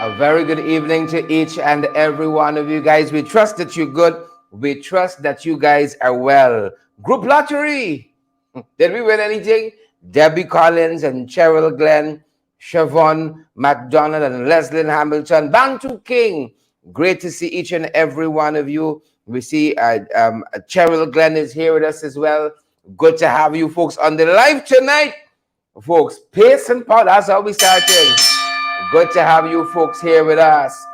A very good evening to each and every one of you guys. We trust that you're good. We trust that you guys are well. Group lottery. Did we win anything? Debbie Collins and Cheryl Glenn, Siobhan McDonald and Leslyn Hamilton, Bantu King. Great to see each and every one of you. We see Cheryl Glenn is here with us as well. Good to have you folks on the live tonight. Folks, pace and power. That's how we starting. Good to have you folks here with us.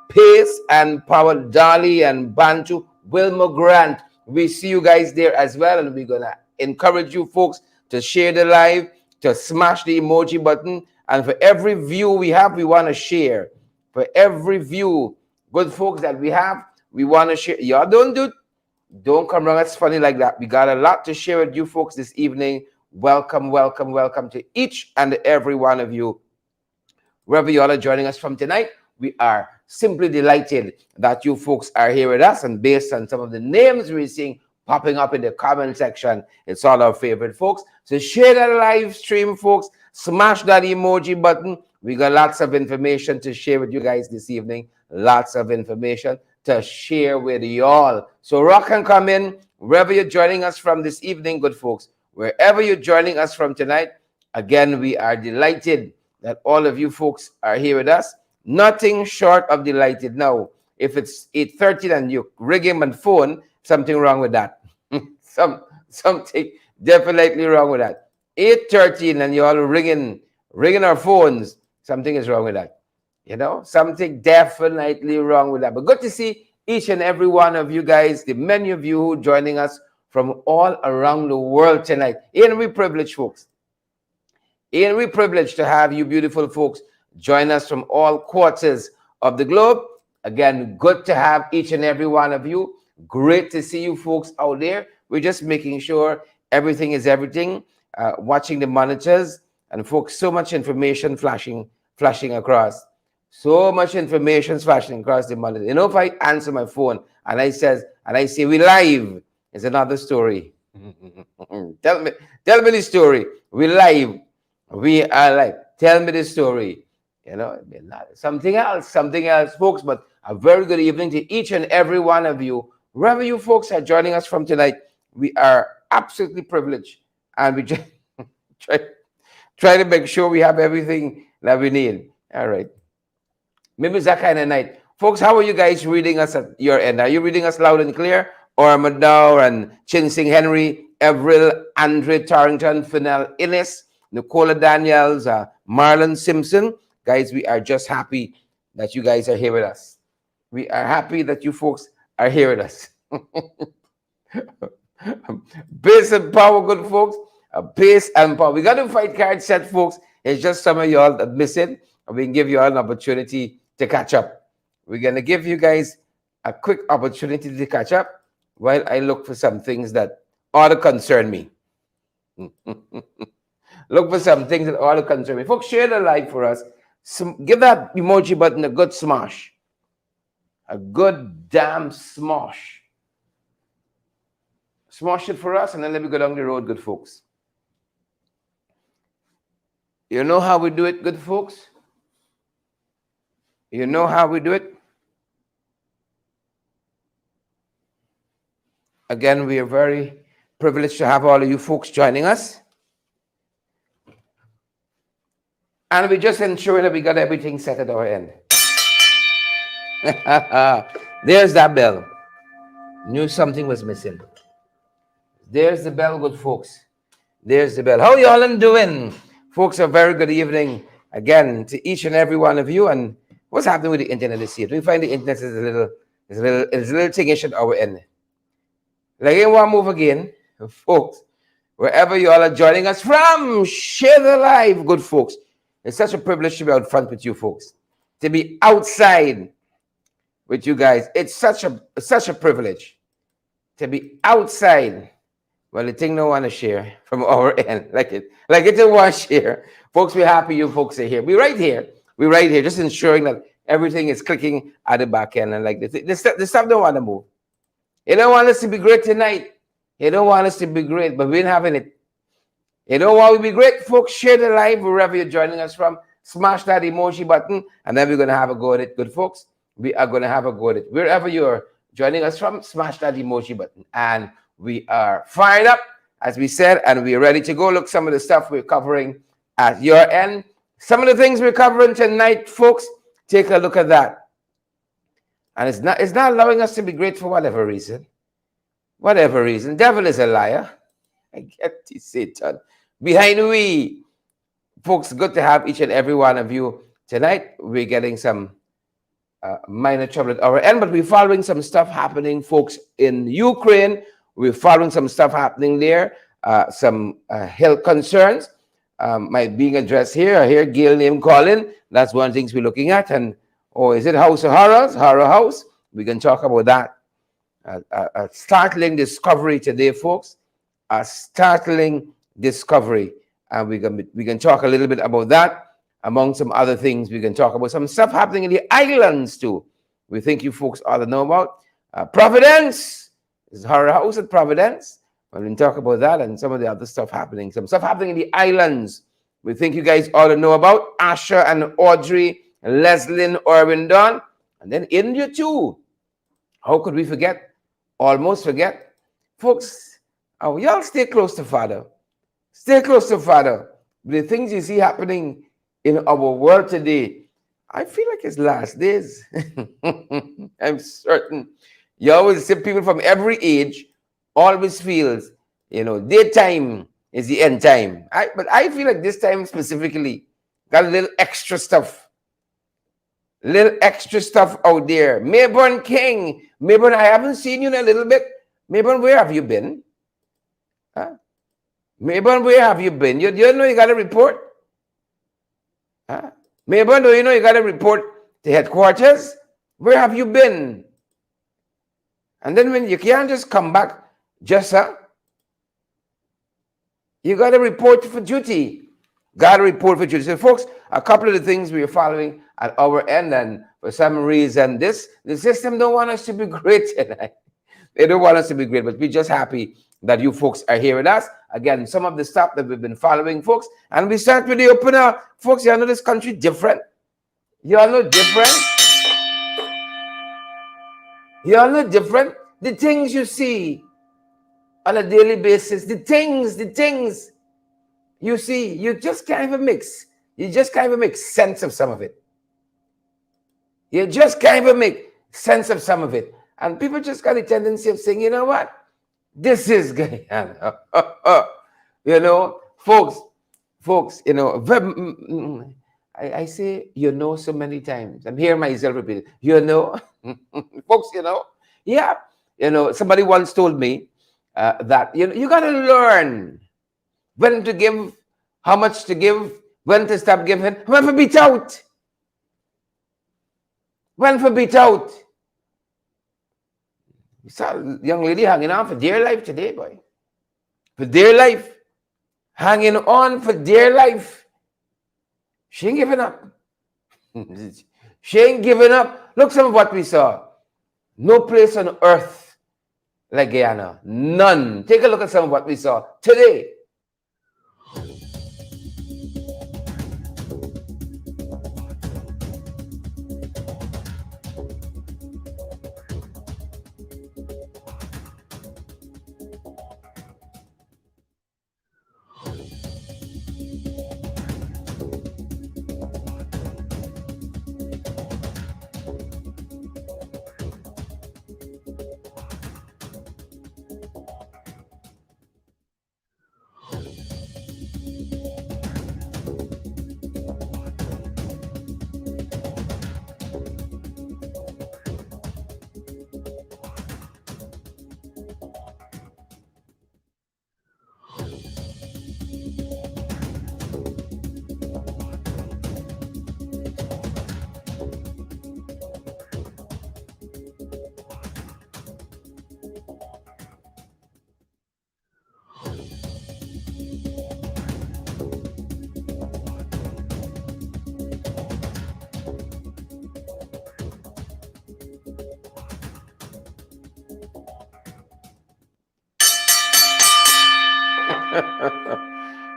Pace and Power, Dolly and Bantu, Wilma Grant. We see you guys there as well, and we're going to encourage you folks to share the live, to smash the emoji button, and for every view we have, we want to share. For every view, good folks that we have, we want to share. Y'all don't come wrong. That's funny like that. We got a lot to share with you folks this evening. Welcome, welcome, welcome to each and every one of you. Wherever you all are joining us from tonight, we are simply delighted that you folks are here with us. And based on some of the names we're seeing popping up in the comment section, it's all our favorite folks. So share that live stream, folks. Smash that emoji button. We got lots of information to share with you guys this evening. Lots of information to share with you all. So rock and come in wherever you're joining us from this evening, good folks. Wherever you're joining us from tonight, again, we are delighted that all of you folks are here with us. Nothing short of delighted. Now, if it's 8:30 and you ring him on phone, something wrong with that. Something definitely wrong with that. 8:30 and you all ringing our phones, something is wrong with that. You know, something definitely wrong with that. But good to see each and every one of you guys, the many of you who joining us from all around the world tonight. Ain't we privileged, folks? Ain't we privileged to have you beautiful folks join us from all quarters of the globe? Again, good to have each and every one of you. Great to see you folks out there. We're just making sure everything is everything. Watching the monitors, and folks, so much information flashing across. So much information flashing across the monitor. You know, if I answer my phone and I say we live, it's another story. Tell me the story. We live. We are like, tell me the story. You know, something else, folks. But a very good evening to each and every one of you. Wherever you folks are joining us from tonight, we are absolutely privileged. And we just try to make sure we have everything that we need. All right. Maybe it's that kind of night. Folks, how are you guys reading us at your end? Are you reading us loud and clear? Or Maddow and Chin Sing Henry, Everil, Andre Torrington, Fennell Innes, Nicola Daniels, Marlon Simpson. Guys, we are just happy that you guys are here with us. We are happy that you folks are here with us. Pace and power, good folks. Pace and power. We got to fight card set, folks. It's just some of y'all that miss it. And we can give you all an opportunity to catch up. We're going to give you guys a quick opportunity to catch up while I look for some things that ought to concern me. Look for some things that ought to concern me. Folks, share the live for us. Give that emoji button a good smash. A good damn smash. Smash it for us, and then let me go down the road, good folks. You know how we do it, good folks? You know how we do it? Again, we are very privileged to have all of you folks joining us. And we're just ensuring that we got everything set at our end. There's that bell. Knew something was missing. There's the bell, good folks. There's the bell. How y'all doing? Folks, a very good evening again to each and every one of you. And what's happening with the internet this year? We find the internet is a little tingish at our end. Like you want to move again, folks. Wherever you all are joining us from, share the live, good folks. It's such a privilege to be out front with you folks. To be outside with you guys. It's such a privilege to be outside. Well, the thing no want to share from our end. Like it don't want to share. Folks, we're happy you folks are here. We're right here. Just ensuring that everything is clicking at the back end. And like this stuff don't want to move. You don't want us to be great tonight. You don't want us to be great, but we're having it. You know why we be great, folks? Share the live wherever you're joining us from. smash that emoji button, and then we're going to have a go at it, good folks. We are going to have a go at it. Wherever you're joining us from, smash that emoji button. And we are fired up, as we said, and we're ready to go. Look, some of the stuff we're covering at your end. Some of the things we're covering tonight, folks, take a look at that. And it's not allowing us to be great for whatever reason. Whatever reason. Devil is a liar. I get to Satan. Behind we. Folks, good to have each and every one of you tonight. We're getting some minor trouble at our end, but we're following some stuff happening, folks, in Ukraine. We're following some stuff happening there. Some health concerns might being addressed here. I hear Gail name calling. That's one of the things we're looking at. And, is it House of Horrors? Horror House? We can talk about that. A startling discovery today, folks. A startling discovery. And we can talk a little bit about that. Among some other things, we can talk about some stuff happening in the islands too. We think you folks ought to know about. Providence. There's a horror house at Providence. We can talk about that and some of the other stuff happening. Some stuff happening in the islands. We think you guys ought to know about. Asher and Audrey, Leslyn, Irwin Don. And then India too. How could we forget? Almost forget. Folks, y'all stay close to Father. Stay close to Father. The things you see happening in our world today, I feel like it's last days. I'm certain. You always see people from every age always feels, daytime is the end time. But I feel like this time specifically got a little extra stuff. Little extra stuff out there. Mayborn King. Mayborn, I haven't seen you in a little bit. Mayborn, where have you been? Huh? Mayborn, where have you been? You know you got a report? Huh? Mayborn, do you know you got a report to headquarters? Where have you been? And then when you can't just come back, you got to report for duty. Got to report for duty. So, folks, a couple of the things we are following at our end, and for some reason, the system don't want us to be great tonight. They don't want us to be great, but we're just happy that you folks are here with us. Again, some of the stuff that we've been following, folks, and we start with the opener. Folks, you know this country different. You all know different. You all know different. The things you see on a daily basis, the things you see, you just can't even mix. You just can't even make sense of some of it. You just can't even make sense of some of it. And people just got a tendency of saying, you know what? This is Guyana. Folks, I say, so many times. I'm hearing myself repeat it. Folks, yeah. Somebody once told me that, you got to learn when to give, how much to give, when to stop giving, when to beat out. When to beat out. We saw a young lady hanging on for dear life today, boy. For dear life. Hanging on for dear life. She ain't giving up. She ain't giving up. Look some of what we saw. No place on earth like Guyana. None. Take a look at some of what we saw today.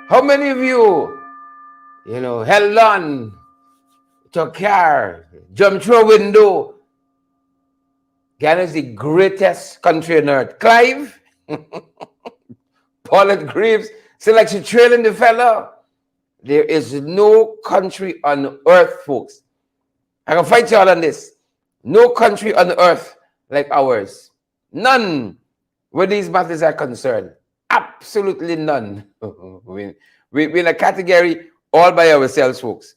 How many of you held on to a car, jumped through a window. Guyana is the greatest country on earth. Clive, Paulette Greaves, so like she trailing the fella. There is no country on earth, folks. I can fight you all on this. No country on earth like ours. None where these matters are concerned. Absolutely none. We're in a category all by ourselves, folks.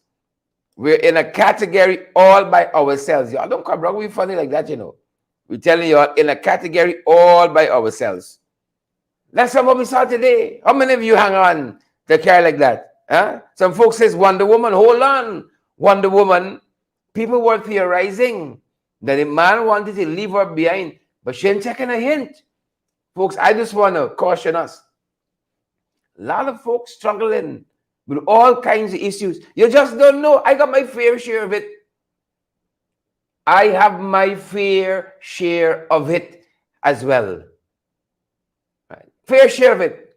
We're in a category all by ourselves. Y'all don't come wrong. We're funny like that, We're telling you all in a category all by ourselves. That's what we saw today. How many of you hang on to care like that? Huh? Some folks says Wonder Woman. Hold on. Wonder Woman. People were theorizing that a man wanted to leave her behind, but she ain't taking a hint. Folks, I just want to caution us. A lot of folks struggling with all kinds of issues. You just don't know. I got my fair share of it. I have my fair share of it as well. Right. Fair share of it.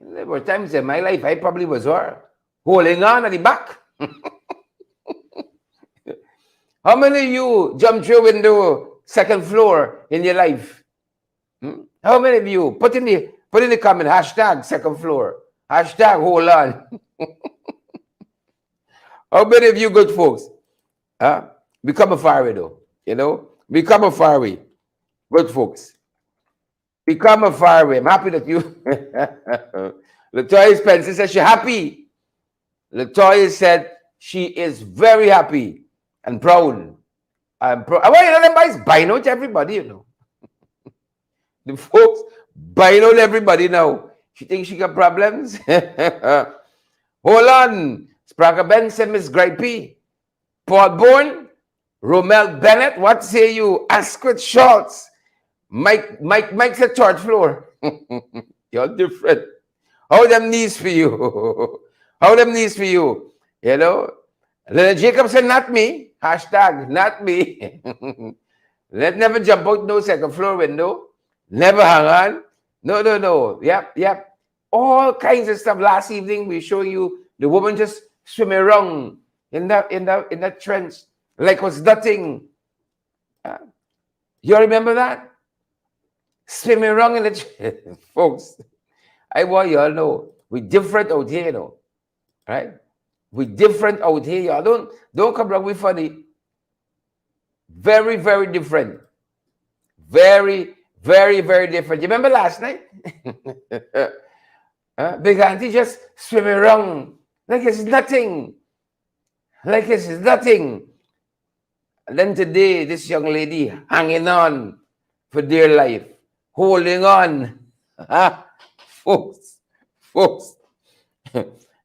There were times in my life I probably was holding on at the back. How many of you jumped through a window, second floor in your life? How many of you? Put in the comment, hashtag second floor. Hashtag hold on. How many of you good folks? Become a fiery though. Become a fiery. Good folks. Become a fiery. I'm happy that you. Latoya Spencer said she's happy. Latoya said she is very happy and proud. I'm proud. Well, them guys buying out everybody, The folks buying out everybody now. She thinks she got problems. Hold on. Sprague Benson, Miss Gripey. Paul Bourne. Romel Bennett. What say you? Asquith Schultz. Mike's a third floor. You're different. How them knees for you? How them knees for you? Leonard Jacob said, not me. Hashtag, not me. Let never jump out no second floor window. Never hang on. No. Yep. All kinds of stuff. Last evening, we showing you the woman just swimming around in that trench like it was nothing. You remember that? Swimming around in the trench. Folks, I want you all know, we're different out here, right? We're different out here, y'all. Don't come wrong with funny. Very, very different. Very, very, very different. You remember last night? Big Auntie just swimming around like it's nothing. Like it's nothing. And then today, this young lady hanging on for dear life. Holding on. Folks. All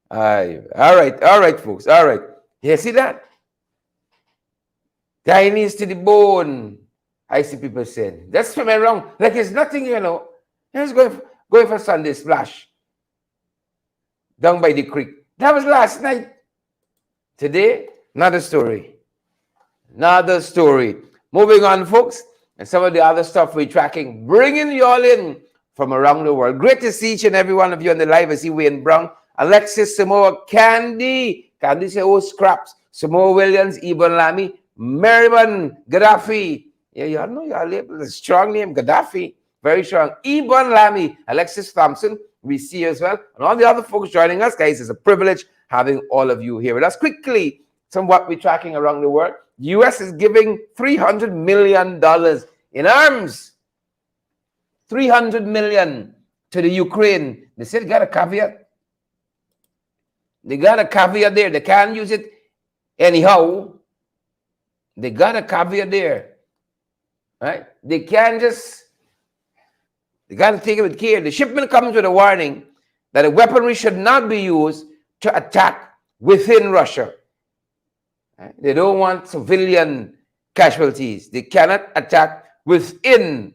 right, folks. All right. You see that? Chinese to the bone. I see people saying, that's swimming around like it's nothing, Just going for Sunday splash. Down by the creek. That was last night. Today, another story. Another story. Moving on, folks. And some of the other stuff we're tracking, bringing you all in from around the world. Great to see each and every one of you on the live. I see Wayne Brown, Alexis Samoa, Candy say, oh, Scraps, Samoa Williams, Ibn Lamy, Merriman, Gaddafi. Yeah, y'all know y'all label a strong name, Gaddafi. Very strong. Ibn Lamy, Alexis Thompson, we see you as well. And all the other folks joining us, guys, it's a privilege having all of you here with us. Quickly, some what we're tracking around the world. The U.S. is giving $300 million in arms. $300 million to the Ukraine. They said got a caveat. They got a caveat there. They can't use it anyhow. They got a caveat there. Right? They got to take it with care. The shipment comes with a warning that the weaponry should not be used to attack within Russia. Right? They don't want civilian casualties. They cannot attack within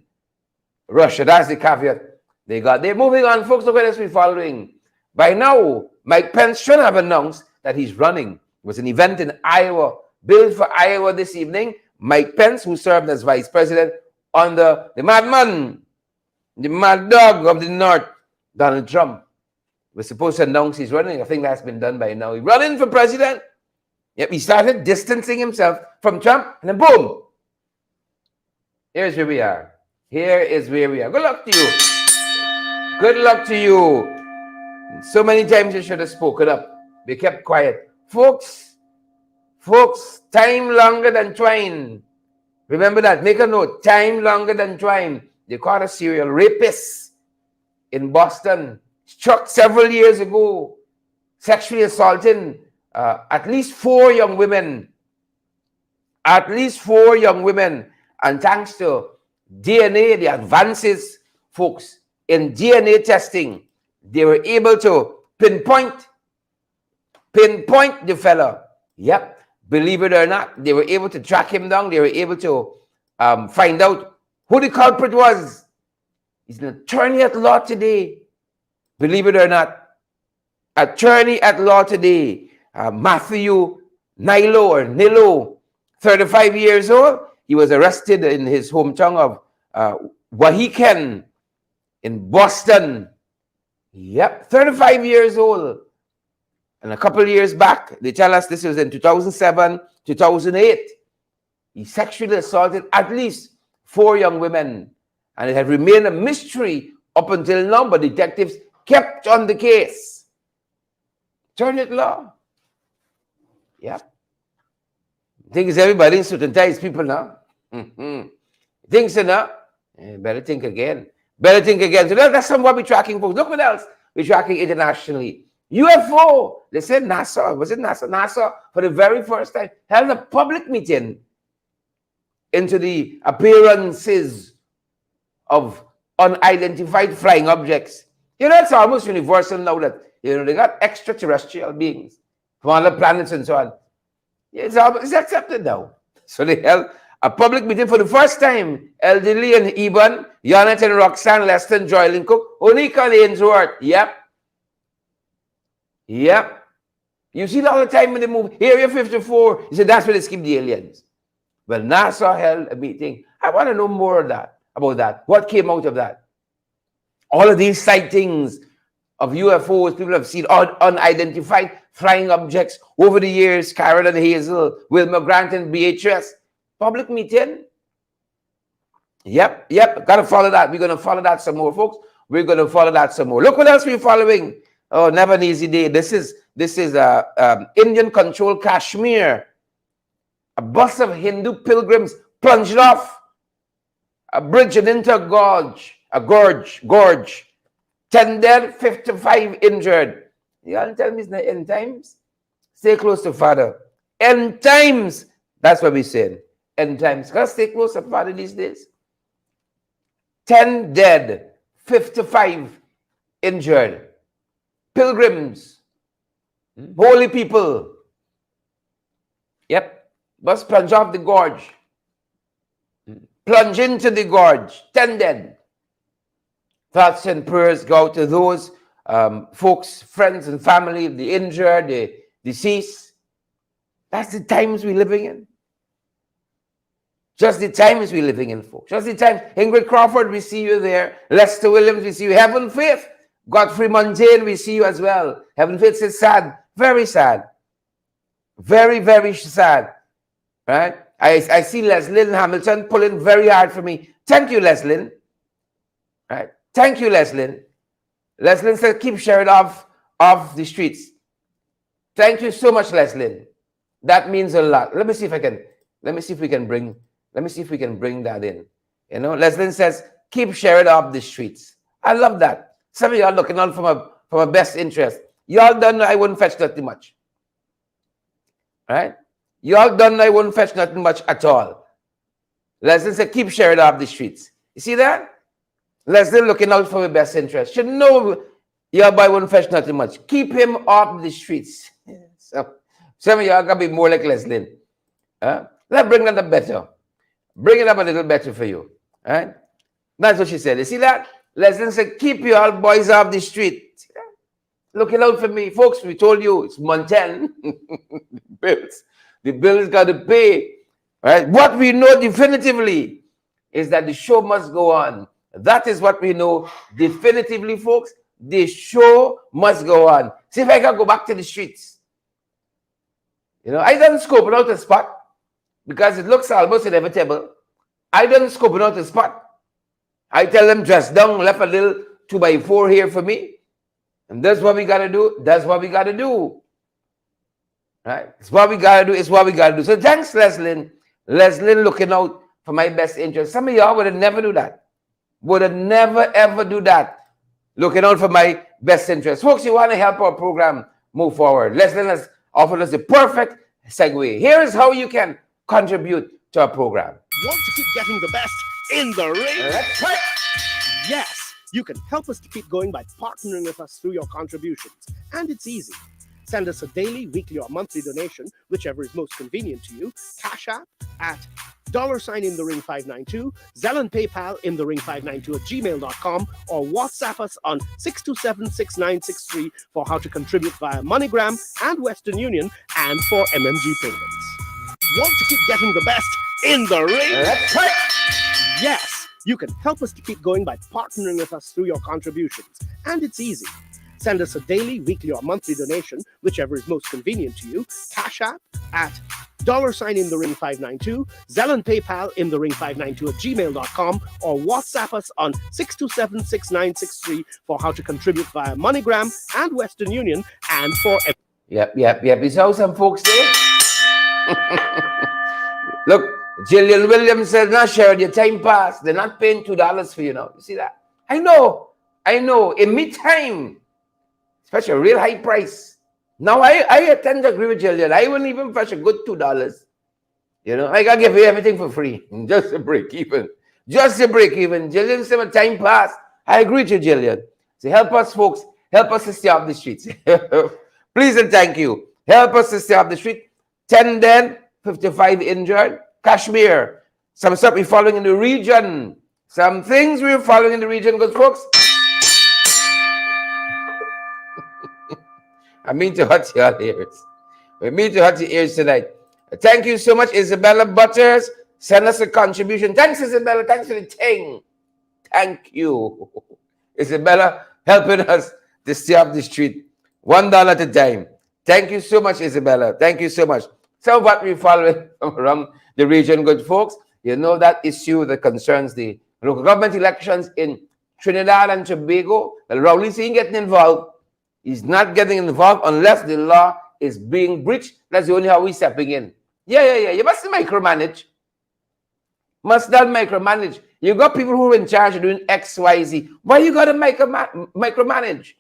Russia. That's the caveat they got. They're moving on, folks. Look at this we're following. By now, Mike Pence should have announced that he's running. It was an event in Iowa, billed for Iowa this evening. Mike Pence, who served as vice president under the madman, the mad dog of the North, Donald Trump. was supposed to announce he's running. I think that's been done by now. He's running for president. Yep, he started distancing himself from Trump, and then boom. Here's where we are. Here is where we are. Good luck to you. Good luck to you. So many times you should have spoken up. They kept quiet. Folks, time longer than twine. Remember that. Make a note. Time longer than twine. They caught a serial rapist in Boston. Struck several years ago. Sexually assaulting at least 4 young women. At least 4 young women. And thanks to DNA, the advances, folks, in DNA testing, they were able to pinpoint the fella. Yep. Believe it or not, they were able to track him down. They were able to find out who the culprit was. He's an attorney at law today. Believe it or not. Attorney at law today. Matthew Nilo, 35 years old. He was arrested in his hometown of Wahiken in Boston. Yep, 35 years old. And a couple of years back, they tell us this was in 2007, 2008. He sexually assaulted at least 4 young women. And it had remained a mystery up until now, but detectives kept on the case. Attorney at law. Yep. Think it's everybody in suit and ties people now. Think so now? Better think again. Better think again. So that's some what we're tracking, folks. Look what else we're tracking internationally. UFO. They said NASA. Was it NASA? NASA, for the very first time, held a public meeting into the appearances of unidentified flying objects. You know, it's almost universal now that, you know, they got extraterrestrial beings from other planets and so on. It's accepted now. So they held a public meeting for the first time. Elderly and Eben, Jonathan, Roxanne, Leston, Joylyn Cook, Onika Ainsworth. Yep. Yep. You see it all the time in the movie. Area 54. You said that's where they skip the aliens. Well, NASA held a meeting. I want to know more about that. What came out of that? All of these sightings of UFOs, people have seen unidentified flying objects over the years. Carol and Hazel, Wilma Grant and Beatrice. Public meeting. Yep. Got to follow that. We're going to follow that some more, folks. We're going to follow that some more. Look what else we're following. Oh, never an easy day. This is Indian-controlled Kashmir. A bus of Hindu pilgrims plunged off a bridge and into a gorge. 10 dead, 55 injured. Y'all tell me it's not end times? Stay close to Father. End times. That's what we said. End times. Gotta stay close to Father these days. 10 dead, 55 injured. Pilgrims, holy people. Yep. Bus plunge off the gorge. Plunge into the gorge. 10 dead. Thoughts and prayers go out to those folks, friends and family, the injured, the deceased. That's the times we're living in. Just the times we're living in, folks. Just the time. Ingrid Crawford, we see you there. Lester Williams, we see you. Heaven Faith. Godfrey Mundane, we see you as well. Heaven Faith says sad. Very sad. Very, very sad. Right? I see Leslyn Hamilton pulling very hard for me. Thank you, Leslyn. Right? Thank you, Leslyn. Leslyn said, keep sharing off the streets. Thank you so much, Leslyn. That means a lot. Let me see if we can bring that in. You know, Leslyn says, keep sharing off the streets. I love that. Some of y'all looking out from a best interest. Y'all don't know I wouldn't fetch nothing much. Right? Y'all don't know I wouldn't fetch nothing much at all. Leslie said, keep sharing off the streets. You see that? Leslie looking out for my best interest. Should know your boy wouldn't fetch nothing much. Keep him off the streets. So some of y'all gotta be more like Leslie. Let's bring that up better. Bring it up a little better for you. Right? That's what she said. You see that? Leslie said, keep your boys off the street. Looking out for me. Folks, we told you it's Montana. Bills. The bills got to pay. Right? What we know definitively is that the show must go on. That is what we know definitively, folks. The show must go on. See if I can go back to the streets. I don't scope out a spot because it looks almost inevitable. I don't scope out a spot. I tell them dress down, left a little 2x4 here for me. And that's what we got to do. That's what we got to do. Right? It's what we got to do. It's what we got to do. So thanks, Leslyn. Leslyn looking out for my best interest. Some of y'all would have never do that. Would have never, ever do that. Looking out for my best interest. Folks, you want to help our program move forward. Leslyn has offered us the perfect segue. Here is how you can contribute to our program. Want to keep getting the best in the ring? That's right. Yes, you can help us to keep going by partnering with us through your contributions. And it's easy. Send us a daily, weekly, or monthly donation, whichever is most convenient to you. Cash App at $in-the-ring592, Zelle and PayPal in-the-ring592 at gmail.com, or WhatsApp us on 627-6963 for how to contribute via MoneyGram and Western Union and for MMG payments. Want to keep getting the best in the ring? That's right. Yes, you can help us to keep going by partnering with us through your contributions. And it's easy. Send us a daily, weekly, or monthly donation, whichever is most convenient to you. Cash App at $in-the-ring592, Zelle and PayPal in-the-ring592 at gmail.com, or WhatsApp us on 627-6963 for how to contribute via MoneyGram and Western Union and for... Yep. You saw some folks there? Look, Jillian Williams says, "Now, Sharon, your time passed. They're not paying $2 for you now." You see that? I know. In mid-time, especially a real high price. Now, I tend to agree with Jillian. I wouldn't even fetch a good $2. I got to give you everything for free. Just to break even. Jillian said, "My time passed." I agree with you, Jillian. So help us, folks. Help us to stay off the streets. Please and thank you. Help us to stay off the street. 10 dead, 55 injured. Kashmir. Some stuff we're following in the region. Some things we're following in the region, good folks. I mean to hurt your ears. We mean to hurt your ears tonight. Thank you so much, Isabella Butters. Send us a contribution. Thanks, Isabella. Thanks for the thing. Thank you. Isabella helping us to stay off the street. $1 at a time. Thank you so much, Isabella. Thank you so much. So what we following around the region, good folks, that issue that concerns the local government elections in Trinidad and Tobago. Well, Rowley's ain't getting involved. He's not getting involved unless the law is being breached. That's the only how we're stepping in. Yeah. You must micromanage. Must not micromanage. You got people who are in charge of doing X, Y, Z. Why you got to micromanage?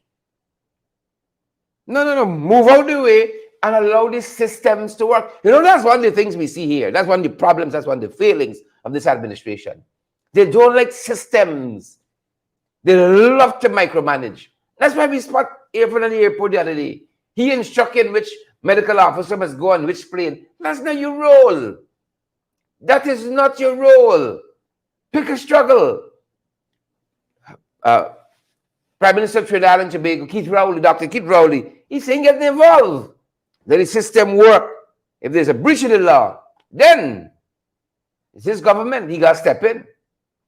No. Move out the way and allow these systems to work. That's one of the things we see here. That's one of the problems. That's one of the failings of this administration. They don't like systems. They love to micromanage. That's why we spot Airford at the airport the other day. He instructed which medical officer must go on which plane. That's not your role. That is not your role. Pick a struggle. Prime Minister of Trinidad and Tobago, Dr. Keith Rowley, he's saying get involved. Let the system work. If there's a breach of the law, then it's his government. He got to step in.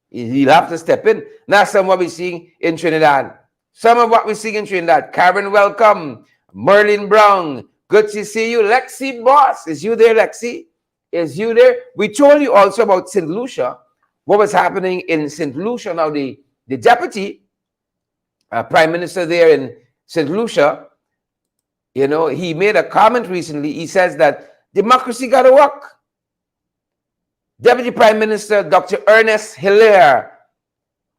He'll have to step in. That's some of what we're seeing in Trinidad. Karen, welcome. Merlin Brown, good to see you. Lexi Boss, is you there, Lexi? Is you there? We told you also about St. Lucia, what was happening in St. Lucia. Now, the deputy prime minister there in St. Lucia, he made a comment recently. He says that democracy got to work. Deputy Prime Minister Dr. Ernest Hilaire,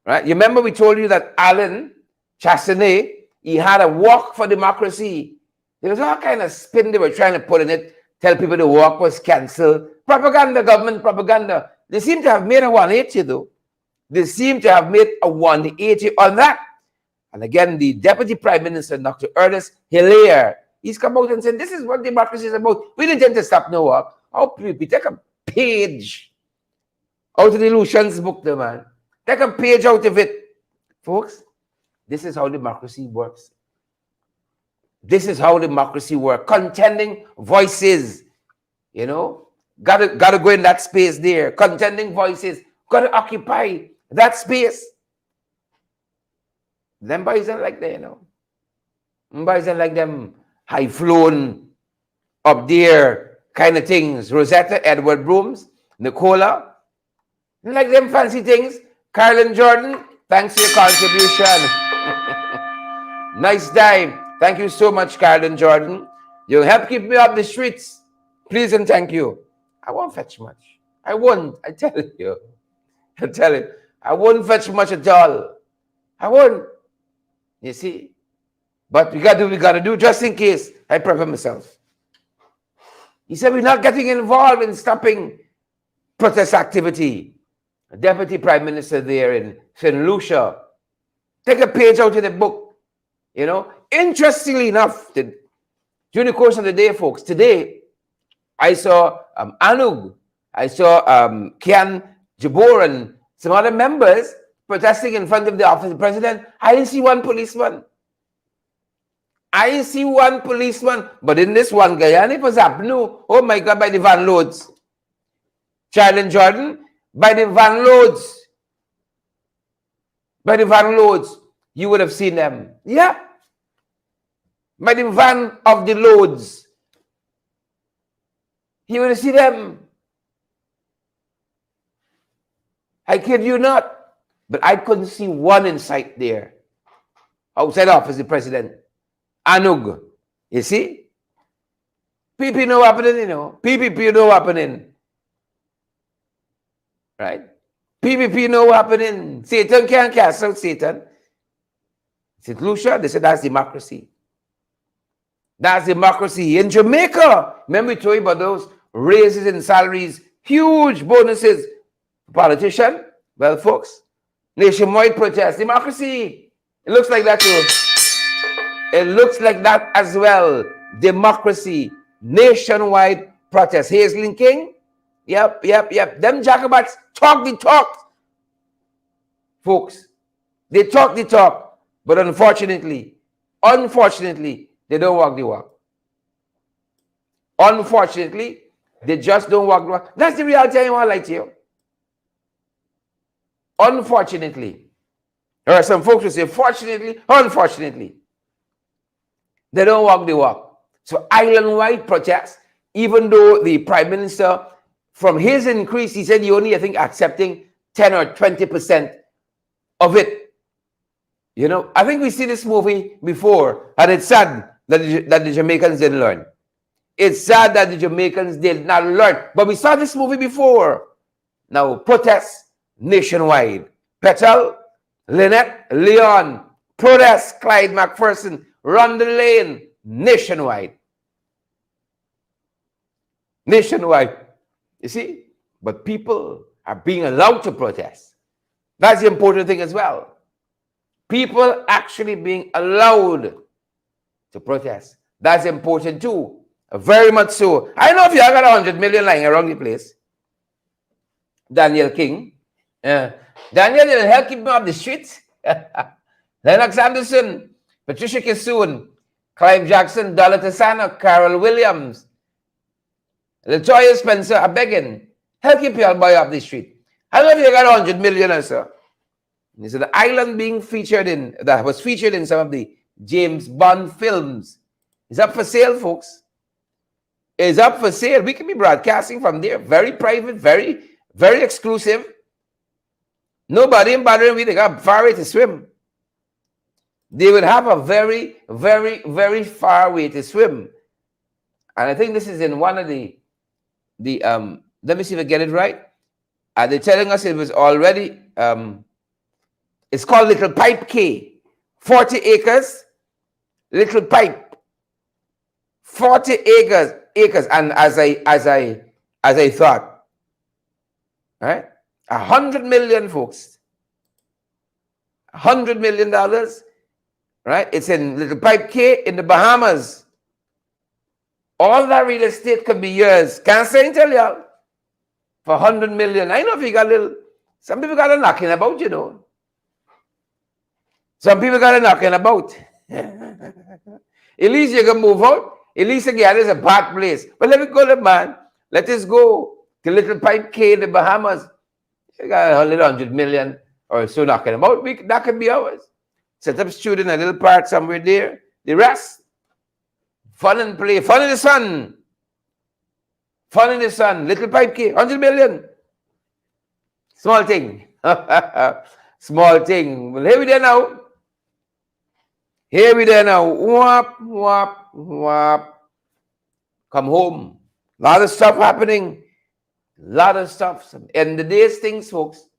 right? You remember we told you that Alan Chastanet, he had a walk for democracy. There was all kind of spin they were trying to put in it, tell people the walk was cancelled. Propaganda, government propaganda. They seem to have made a 180 though. They seem to have made a 180 on that. And again, the Deputy Prime Minister, Dr. Ernest Hilaire, he's come out and said, this is what democracy is about. We didn't intend to stop no work. Oh, we take a page out of the Lucian's book, the man. Take a page out of it. Folks, this is how democracy works. This is how democracy works. Contending voices, gotta go in that space there. Contending voices, gotta occupy that space. Them boys don't like that, you know. Them boys don't like them high flown up there kind of things. Rosetta, Edward Brooms, Nicola. They like them fancy things. Carolyn Jordan, thanks for your contribution. Nice dive. Thank you so much, Carolyn Jordan. You help keep me off the streets. Please and thank you. I won't fetch much. I won't. I tell you. I tell you. I won't fetch much at all. I won't. You see? But we got to do what we got to do just in case I prepare myself. He said we're not getting involved in stopping protest activity. A deputy prime minister there in St. Lucia. Take a page out of the book. You know, interestingly enough, during the course of the day, folks, today, I saw Anug, I saw Kian Jabor and some other members protesting in front of the office of the president. I didn't see one policeman. I didn't see one policeman. But in this one, Guyana, it was happening. Oh my God, by the van loads. Child and Jordan, by the van loads. By the van loads. You would have seen them. Yeah. By the van of the loads. You would have seen them. I kid you not. But I couldn't see one in sight there. Outside the office of the president. Anug. You see? PP no happening, you know. PPP no happening. Right? PPP no happening. Satan can't cast out Satan. St. Lucia, they said that's democracy. That's democracy. In Jamaica, remember we told you about those raises in salaries, huge bonuses for politicians? Well, folks, nationwide protest, democracy. It looks like that too. It looks like that as well. Democracy, nationwide protest. Hazelin King, yep. Them Jacobats talk the talk, folks. They talk the talk. But unfortunately, they don't walk the walk. Unfortunately, they just don't walk the walk. That's the reality I want to lie to you. Unfortunately. There are some folks who say, fortunately, unfortunately. They don't walk the walk. So island-wide protests, even though the Prime Minister, from his increase, he said he only, I think, accepting 10 or 20% of it. You know, I think we see this movie before, and it's sad that the Jamaicans didn't learn. It's sad that the Jamaicans did not learn. But we saw this movie before. Now, protests nationwide. Petal, Lynette, Leon, protest, Clyde McPherson, run the lane, nationwide. Nationwide. You see? But people are being allowed to protest. That's the important thing as well. People actually being allowed to protest. That's important too. Very much so. I know if you have got 100 million lying around the place. Daniel King. Daniel didn't help keep me off the streets. Lennox Anderson, Patricia Kissoon, Clive Jackson, Dollar Tasana, Carol Williams, Latoya Spencer are begging. Help keep your boy off the street. I don't know if you got 100 million or so. So the island being featured in, that was featured in some of the James Bond films, is up for sale, folks. Is up for sale. We can be broadcasting from there. Very private, very, very exclusive. Nobody in bothering me. They got far way to swim. They would have a very, very, very far way to swim. And I think this is in one of the let me see if I get it right. They're telling us it was already it's called Little Pipe K. 40 acres. Little Pipe. 40 acres. And as I thought. Right? 100 million, folks. $100 million. Right? It's in Little Pipe K in the Bahamas. All that real estate could be yours. Can't say and tell y'all. For 100 million. I know if you got a little, some people got a knocking about, you know. Some people got a knocking about. At least you can move out. At least again, it's a bad place. But let me go there, man. Let us go to Little Pipe K in the Bahamas. You got a little 100 million or so knocking about. That could be ours. set up studio in a little part somewhere there. The rest, fun and play, fun in the sun. Fun in the sun, little pipe key, 100 million. Small thing. Small thing. Well, here we there now. Here we there now. Whop, whop, whop. Come home. A lot of stuff happening. A lot of stuff. Some end the days things, folks.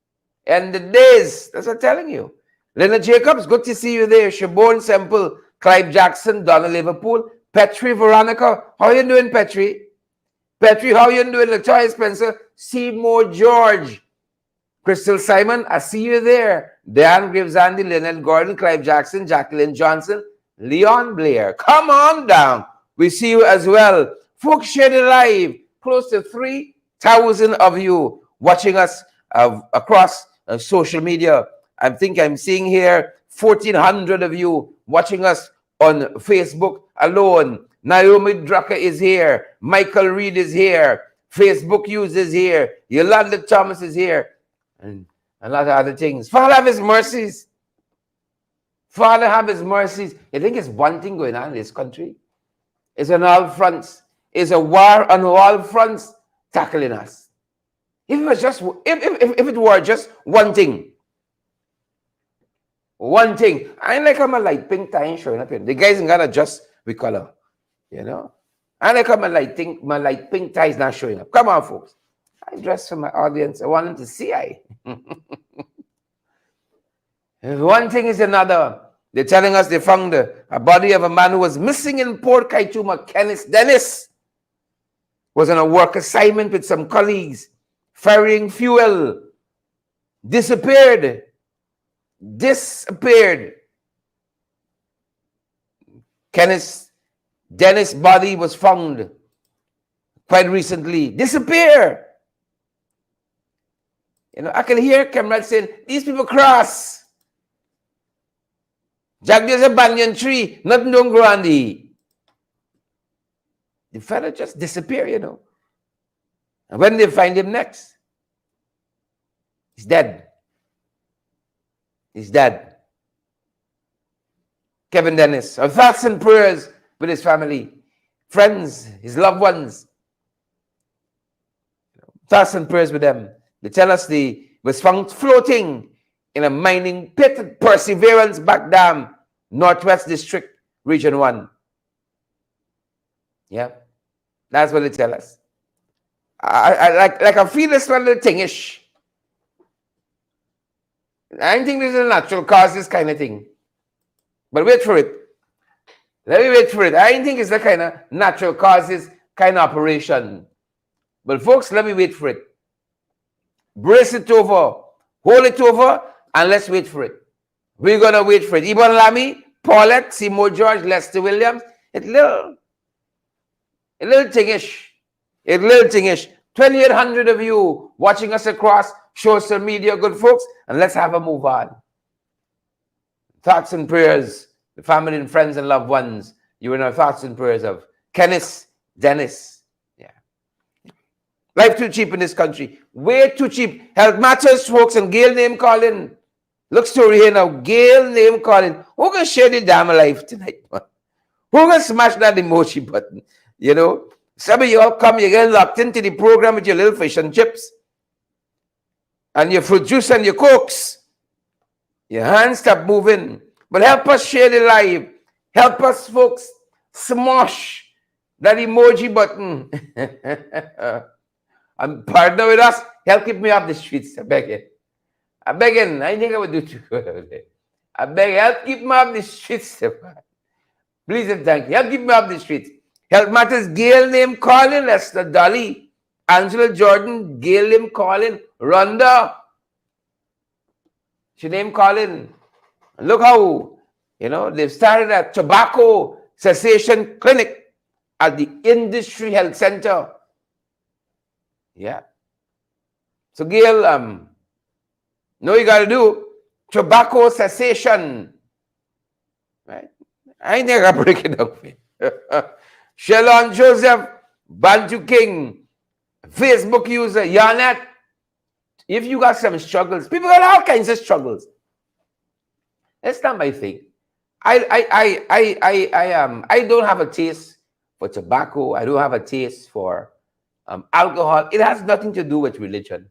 End the days. That's what I'm telling you. Leonard Jacobs, good to see you there. Siobhan Semple, Clive Jackson, Donna Liverpool, Petri Veronica. How you doing, Petri? Petri, how you doing? Latoya Spencer, Seymour George, Crystal Simon, I see you there. Dan Graves, Andy, Leonard Gordon, Clive Jackson, Jacqueline Johnson, Leon Blair. Come on down. We see you as well. Folks, share the live. Close to 3,000 of you watching us across social media. I think I'm seeing here 1,400 of you watching us on Facebook alone. Naomi Drucker is here. Michael Reed is here. Facebook Use is here. Yolanda Thomas is here. And a lot of other things. Father have his mercies. Father have his mercies. You think it's one thing going on in this country? It's on all fronts. It's a war on all fronts tackling us. If it was just if it were just one thing. One thing. I like how my light pink tie showing up here. The guys ain't gotta adjust with color. You know? I like how my light pink tie is not showing up. Come on, folks. I dress for my audience. I want them to see I. One thing is another. They're telling us they found a body of a man who was missing in Port Kaituma. Kenneth Dennis was on a work assignment with some colleagues, ferrying fuel. Disappeared. Kenneth Dennis' body was found quite recently. Disappear. You know, I can hear comrades saying, these people cross. Jack, there's a banyan tree. Nothing don't grow on the fella just disappear, you know. And when they find him next, he's dead. He's dead. Kevin Dennis. Our thoughts and prayers with his family, friends, his loved ones. Thoughts and prayers with them. They tell us he was found floating in a mining pit at Perseverance Back Dam, Northwest District, Region 1. Yeah, that's what they tell us. I feel this one little thingish. I don't think this is a natural causes kind of thing. But wait for it. Let me wait for it. I don't think it's the kind of natural causes kind of operation. But folks, let me wait for it. Brace it over. Hold it over. And let's wait for it. We're going to wait for it. Ibon Lamy, Paulette, Seymour George, Lester Williams. It's a little thingish. 2,800 of you watching us across social media, good folks. And let's have a move on. Thoughts and prayers. The family and friends and loved ones. You in our thoughts and prayers of Kenneth Dennis. Yeah. Life too cheap in this country. Way too cheap. Health matters, folks, and Gail name calling. Look story here now. Gail name calling. Who gonna share the damn life tonight? Man? Who gonna smash that emoji button? You know? Some of you all come, you get locked into the program with your little fish and chips. And your fruit juice and your cokes. Your hands stop moving. But help us share the live. Help us, folks, smash that emoji button. And partner with us. Help keep me off the streets. I beg you. I beg you. I think I would do too good. I beg you. Help keep me off the streets. Please and thank you. Help keep me off the streets. Health Matters, Gail name calling. Lester Dolly. Angela Jordan. Gail name calling. Rhonda. She name calling. Look how, you know, they've started a tobacco cessation clinic at the Industry Health Center. Yeah. So, Gail, know you got to do tobacco cessation. Right? I ain't never break it down for you. Shalon Joseph, Bantu King, Facebook user, Yanet. If you got some struggles, people got all kinds of struggles. It's not my thing. I don't have a taste for tobacco. I don't have a taste for alcohol. It has nothing to do with religion.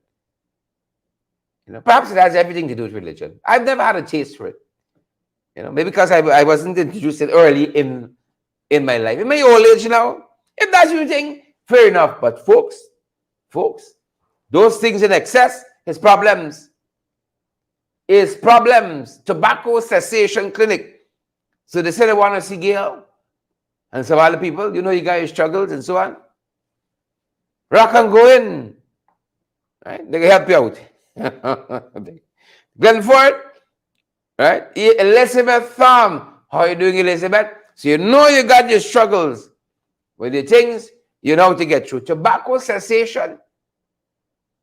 Perhaps it has everything to do with religion. I've never had a taste for it. Maybe because I wasn't introduced it early in my life. In my old age now, if that's your thing, fair enough. But folks, those things in excess is problems. Tobacco cessation clinic. So they say they want to see Gail and some other people. You guys struggles and so on. Rock and go in. Right? They can help you out. Glenford, right? Elizabeth Thumb. How are you doing, Elizabeth? So you got your struggles with your things. You know how to get through. Tobacco cessation.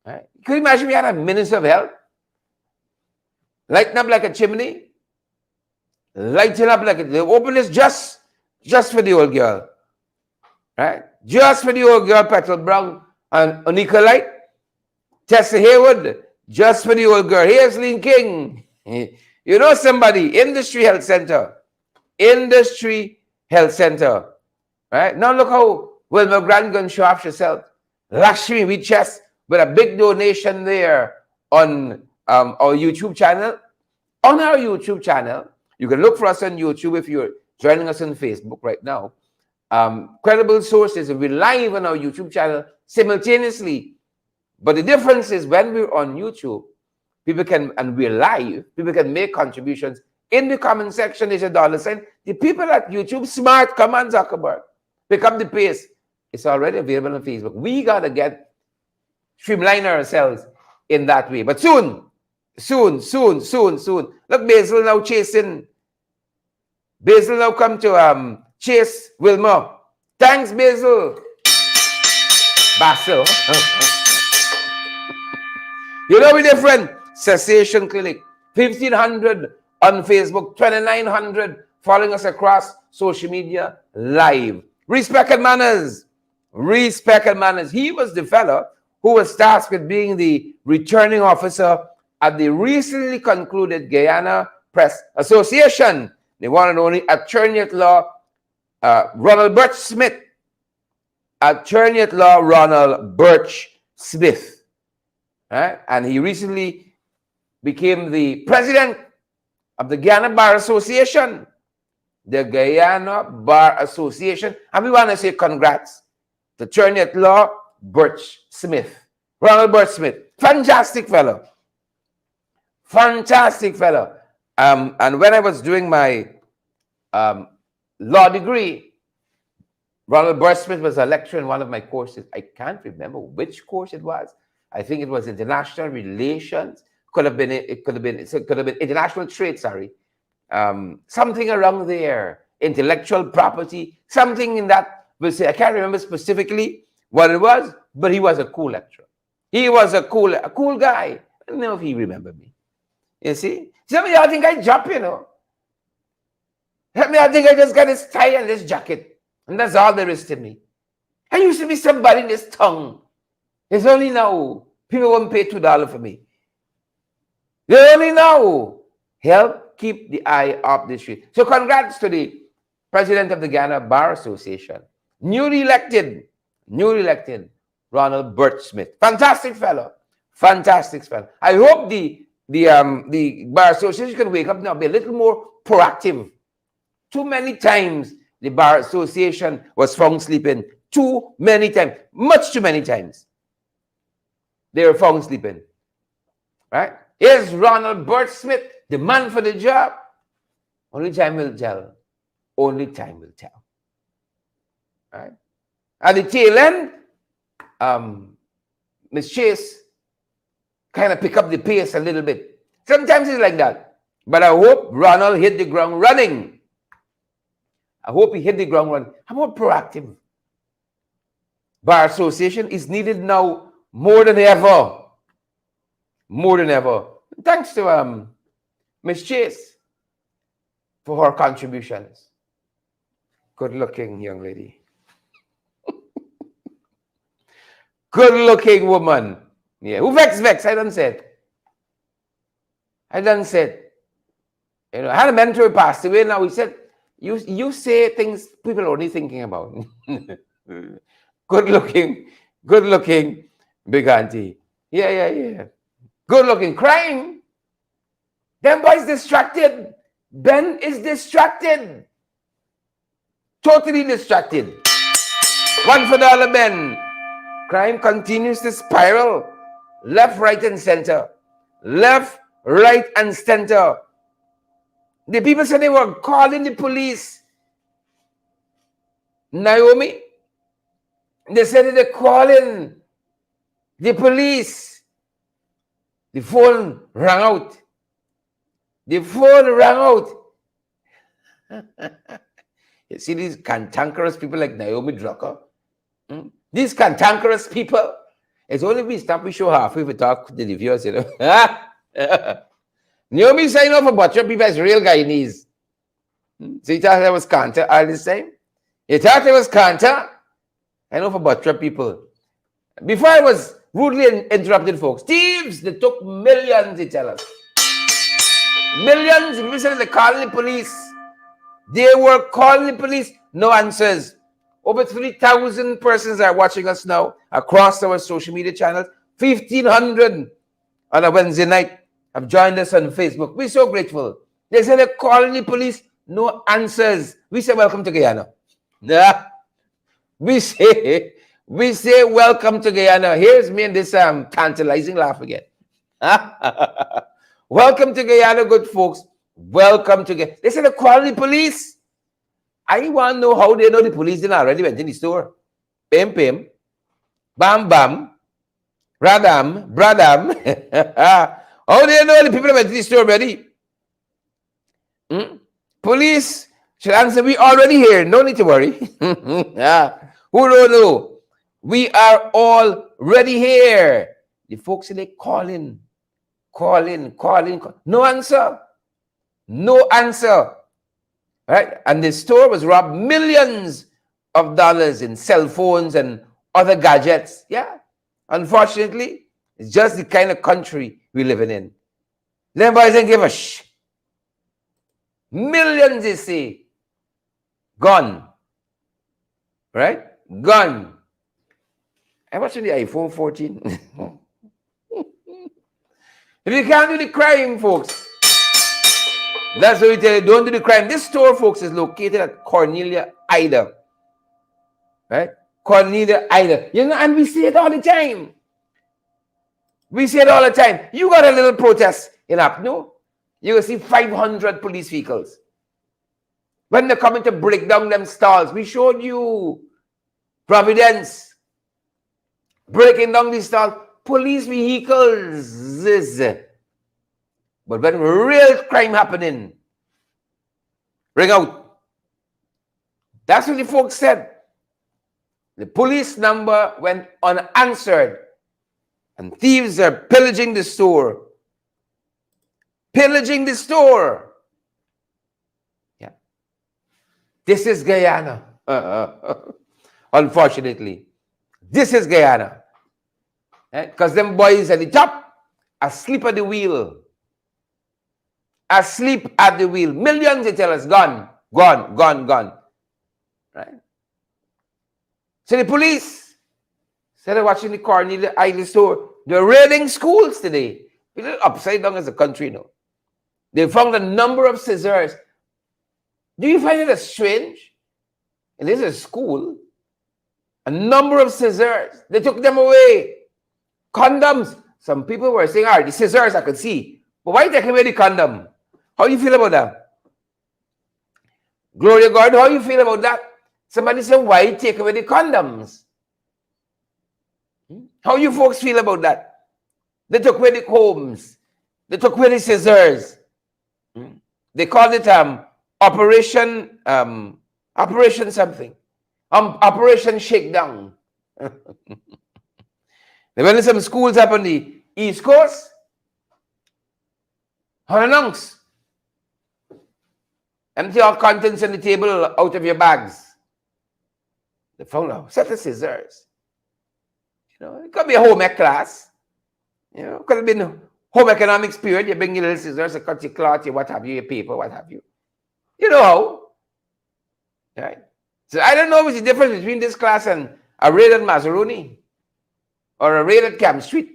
Right? Could you imagine we had a Minister of Health? Lighting up like a chimney. Lighting up like they open this just for the old girl. Right? Just for the old girl, Petrol Brown and Onika Light. Tessa Haywood, just for the old girl. Here's Lynn King. Somebody, Industry Health Center. Right? Now look how Wilma Grandgun show off herself. Lakshmi with chest with a big donation there on our YouTube channel. On our YouTube channel, you can look for us on YouTube if you're joining us on Facebook right now. Credible sources, we're live on our YouTube channel simultaneously. But the difference is when we're on YouTube, and we're live, people can make contributions. In the comment section, there's a $sign. The people at YouTube, smart, come on, Zuckerberg. Pick up the pace. It's already available on Facebook. We got to streamline ourselves in that way. But soon. Look, Basil now chasing. Basil now come to chase Wilma. Thanks, Basil. Basil. We're different. Cessation Clinic. 1,500 on Facebook. 2,900 following us across social media live. Respect and manners. He was the fellow who was tasked with being the returning officer at the recently concluded Guyana Press Association. The one and only Attorney at Law Ronald Birch Smith. Attorney at Law Ronald Birch Smith. Right? And he recently became the president of the Guyana Bar Association. The Guyana Bar Association. And we want to say congrats to Attorney at Law Birch Smith. Ronald Birch Smith. Fantastic fellow. And when I was doing my law degree, Ronald Birch Smith was a lecturer in one of my courses. I can't remember which course it was. I think it was international relations. Could have been international trade. Sorry, something around there. Intellectual property. Something in that. We'll say I can't remember specifically what it was, but he was a cool lecturer. He was a cool guy. I don't know if he remembered me. You see, some of y'all think I jump. Some of y'all think I just got this tie and this jacket, and that's all there is to me. I used to be somebody in this tongue. It's only now people won't pay $2 for me. They only now help keep the eye off the street. So congrats to the president of the Guyana Bar Association, newly elected Ronald Birch Smith. Fantastic fellow. I hope the Bar Association can wake up now, be a little more proactive. Too many times the Bar Association was found sleeping. Too many times. Much too many times. They were found sleeping. Right? Here's Ronald Birch Smith, the man for the job. Only time will tell. Right? At the tail end, Miss Chase kind of pick up the pace a little bit. Sometimes it's like that. But I hope Ronald hit the ground running. I'm more proactive. Bar Association is needed now more than ever. Thanks to Miss Chase for her contributions. Good-looking young lady. Good-looking woman. Yeah. Who vex? I done said. You know, I had a mentor who passed away. Now he said, "You say things people are only thinking about." Good looking, big auntie. Yeah. Good looking. Crime. Them boys distracted. Ben is distracted. Totally distracted. One for dollar, Ben. Crime continues to spiral. Left, right, and center. Left, right, and center. The people said they were calling the police. Naomi, they said they're calling the police. The phone rang out. The phone rang out. You see these cantankerous people like Naomi Drucker? These cantankerous people. It's only we stop we show halfway we talk to the viewers, you know. Naomi sign off for butcher people as real Guyanese. So you thought that was Kanta all this time? You thought it was Kanta? I know for butcher people. Before I was rudely interrupted, folks, thieves, they took millions, they tell us. Millions, if you said they calling the police. They were calling the police, no answers. Over 3,000 persons are watching us now across our social media channels. 1,500 on a Wednesday night have joined us on Facebook. We're so grateful. They said they're calling the police, no answers. We say welcome to Guyana. Yeah. We say welcome to Guyana. Here's me and this tantalizing laugh again. Welcome to Guyana, good folks. Welcome to Guyana. They said they're calling the police. I want to know how they know the police didn't already went in the store. Pim, pim. Bam, bam. Radam, bradam. How do you know the people went to the store already? Police should answer, we already here. No need to worry. Who don't know? We are already here. The folks say they calling. No answer. No answer. Right? And the store was robbed millions of dollars in cell phones and other gadgets. Yeah. Unfortunately, it's just the kind of country we're living in. Them boys don't give a shh. Millions, they say. Gone. Right? Gone. I watched the iPhone 14. If you can't do the crime, folks, that's what we tell you. Don't do the crime. This store, folks, is located at Cornelia, Ida. Right? Cornelia, Ida. You know, and we see it all the time. We see it all the time. You got a little protest in Apno, you will see 500 police vehicles. When they're coming to break down them stalls, we showed you Providence breaking down these stalls. Police vehicles. But when real crime happening, ring out. That's what the folks said. The police number went unanswered, and thieves are pillaging the store. Pillaging the store. Yeah. This is Guyana. Unfortunately. This is Guyana. Because them boys at the top, asleep at the wheel. Asleep at the wheel. Millions, they tell us, gone. Right? So the police, instead of watching the Cornelia Island store, they're raiding schools today. We're a little upside down as a country now. They found a number of scissors. Do you find it strange? And this is a school. A number of scissors. They took them away. Condoms. Some people were saying, all right, the scissors I could see. But why take away the condom? How do you feel about that? Gloria God, how do you feel about that? Somebody said, why take away the condoms? How you folks feel about that? They took away the combs. They took away the scissors. They called it Operation something. Operation Shakedown. They went to some schools up on the East Coast. Unannounced. Empty all contents on the table out of your bags. They found a set of scissors. You know, it could be a home ec class. You know, it could have been home economics period, you bring your little scissors, you cut your cloth, you what have you, your paper, what have you. You know how. Right? So I don't know what's the difference between this class and a raid at Mazzaroni or a raid at Camp Street.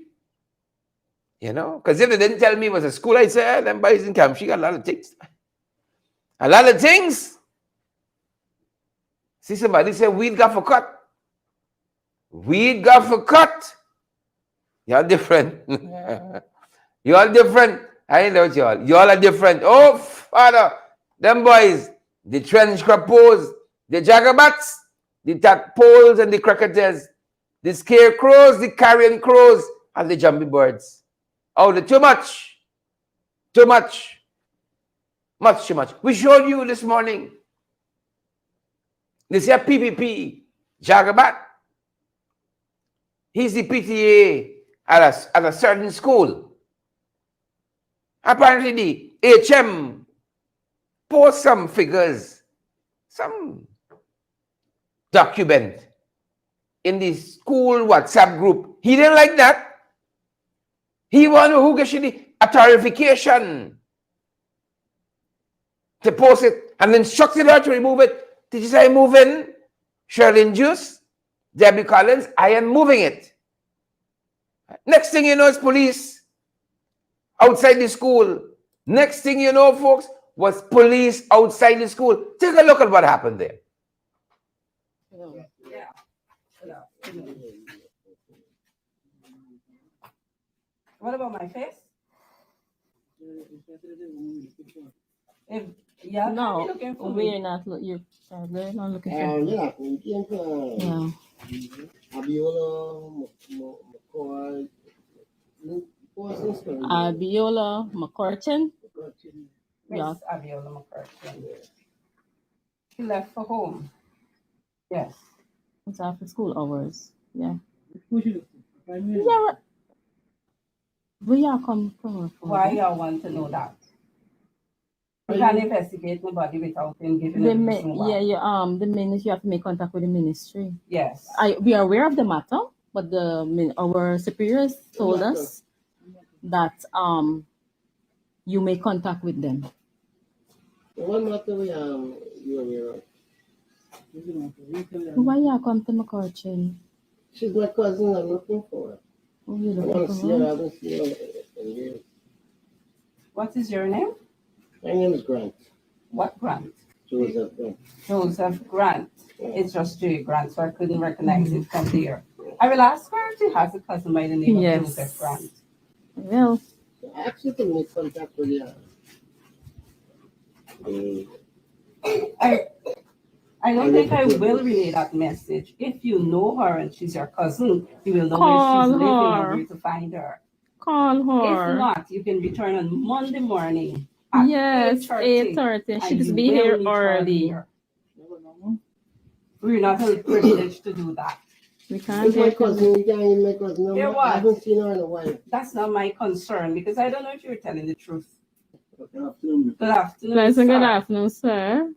You know, because if they didn't tell me it was a school, I'd say, them boys in Camp Street got a lot of things. A lot of things. See, somebody say weed got for cut. Weed got for cut. Y'all different. Y'all different. I ain't know y'all. Y'all are different. Oh, Father. Them boys, the trench crapos, the jagabats, the tadpoles and the cricketers, the scarecrows, the carrion crows, and the jumpy birds. Oh, the too much. Too much. Much too much. We showed you this morning. This here PPP, Jagabat. He's the PTA at a certain school. Apparently the HM post some figures, some document in the school WhatsApp group. He didn't like that. He wanted who gets the authorification to post it and instructed her to remove it. Did you say move in? Sherlyn Juice, Debbie Collins, I am moving it. Next thing you know, it's police outside the school. Next thing you know, folks, was police outside the school. Take a look at what happened there. Yeah. What about my face? Yeah, No, looking for we're me. not. You're not looking for. Yeah, looking for Yeah. Abiola, McCoy, Abiola McCurtain. Miss Yeah. Abiola McCarthy. She left for home. Yes. It's after school hours. Yeah. Yeah. Yeah. We are come from. Why y'all want to know that? We can't investigate nobody without them giving a reason why. The ministry, you have to make contact with the ministry. Yes. We are aware of the matter, but our superiors told us that you make contact with them. What matter you aware of? Why you come to McCurtain? She's my cousin. I'm looking for her. Oh, you I want to looking see for her. I her? haven't seen her in years. What is your name? My name is Grant. What Grant? Joseph Grant. Joseph Grant. Yeah. It's just J Grant, so I couldn't recognize it from there. I will ask her if she has a cousin by the name Yes. of Joseph Grant. Well, So I actually can make contact with you. I don't think I will relay that message. If you know her and she's your cousin, you will know where Call she's living her. and where to find her. call her. If not, you can return on Monday morning at Yes, 8:30. 8:30. and She you just be will here meet her early. here. We're not privileged to do that. We can't It's my get cousin. You can't even make us know. Hear I what? haven't seen her in a while. That's not my concern because I don't know if you're telling the truth. Good afternoon. Good afternoon, Pleasant good sir. afternoon, sir.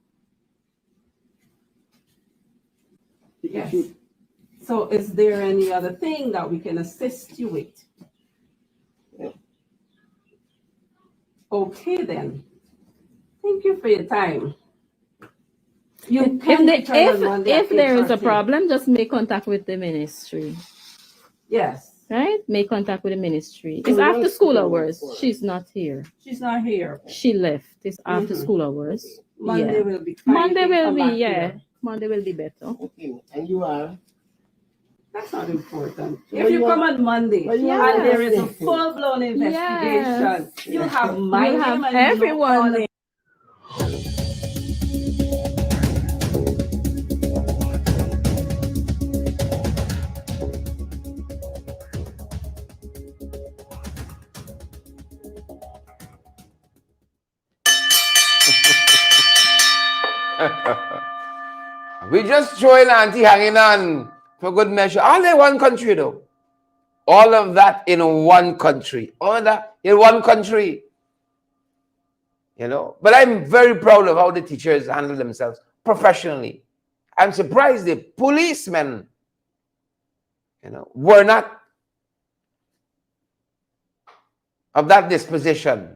Yes. So is there any other thing that we can assist you with? Yeah. Okay then. Thank you for your time. You If, can the, return on if, Monday if at there is a 8:30. problem, just make contact with the ministry. Yes. Right? Make contact with the ministry. So It's we after don't school speak hours. about it. She's not here. She's not here. She left. It's after Mhm. school hours. Monday Yeah. will be fine. Monday You can will come be, back yeah. here. Monday will be better. Okay. And you are? That's not important. Well, If you you come are- on Monday well, you are and there is a asking. full-blown investigation, Yes. you'll have my You'll name have and you'll know everyone all there. We just throwing Auntie hanging on for good measure. All in one country, though. All of that in one country. All of that in one country. You know. But I'm very proud of how the teachers handle themselves professionally. I'm surprised the policemen, were not of that disposition.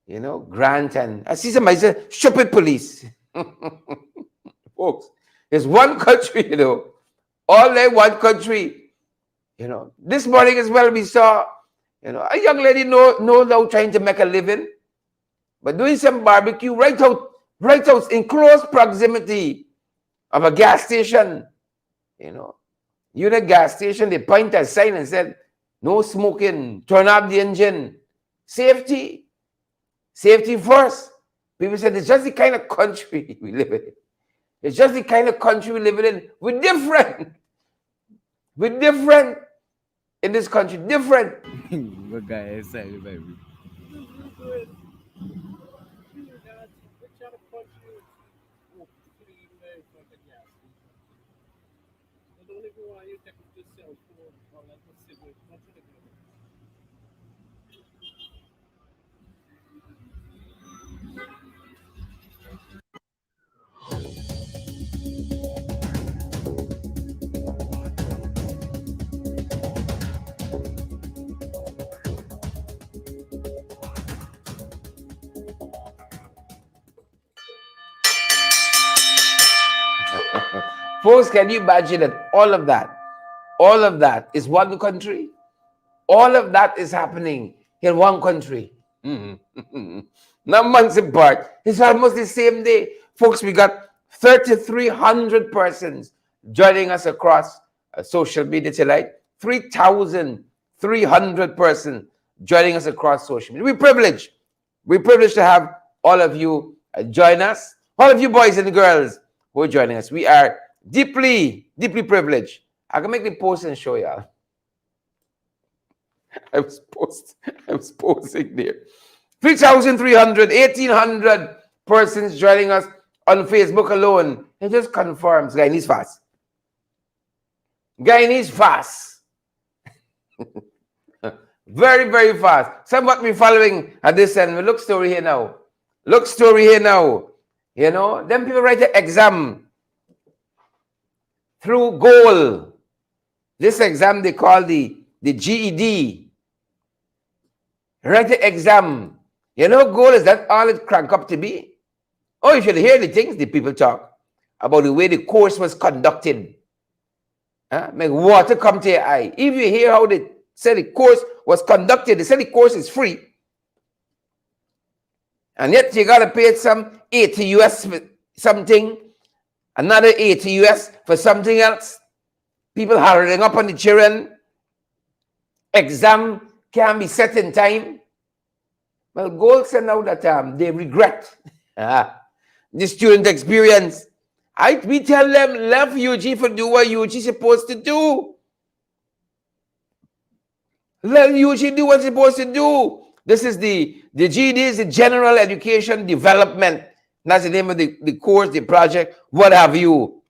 You know, Grant, and I see somebody say, stupid police. Folks, it's one country, you know, all day one country. You know, this morning as well we saw, you know, a young lady no doubt trying to make a living, but doing some barbecue right out in close proximity of a gas station. You know, unit gas station, they point a sign and said, no smoking, turn off the engine, safety first. People said it's just the kind of country we live in. It's just the kind of country we live in. We're different. We're different in this country. Different. What guy is saying, baby? Folks, can you imagine that all of that is one country? All of that is happening in one country. Not months apart. It's almost the same day. Folks, we got 3,300 persons joining us across social media tonight. 3,300 persons joining us across social media. We're privileged. We're privileged to have all of you join us. All of you boys and girls who are joining us. We are deeply, deeply privileged. I can make the post and show y'all. I was posting there. 3,300, 1,800 persons joining us on Facebook alone. It just confirms Guyanese fast. Guyanese fast. Very, very fast. Somewhat me following at this end. Look story here now. Look story here now. You know, then people write an exam through goal. This exam they call the GED. Write the exam. You know, goal is that all it crank up to be? Oh, you should hear the things the people talk about the way the course was conducted. Make water come to your eye. If you hear how they said the course was conducted, they said the course is free. And yet you gotta pay some 80 US for something, another 80 US for something else. People hurrying up on the children. Exam can be set in time. Well, Gold said now that they regret the student experience. We tell them, left UG for do what UG is supposed to do. Let UG do what it's supposed to do. This is the GED is the General Education Development. That's the name of the course, the project, what have you.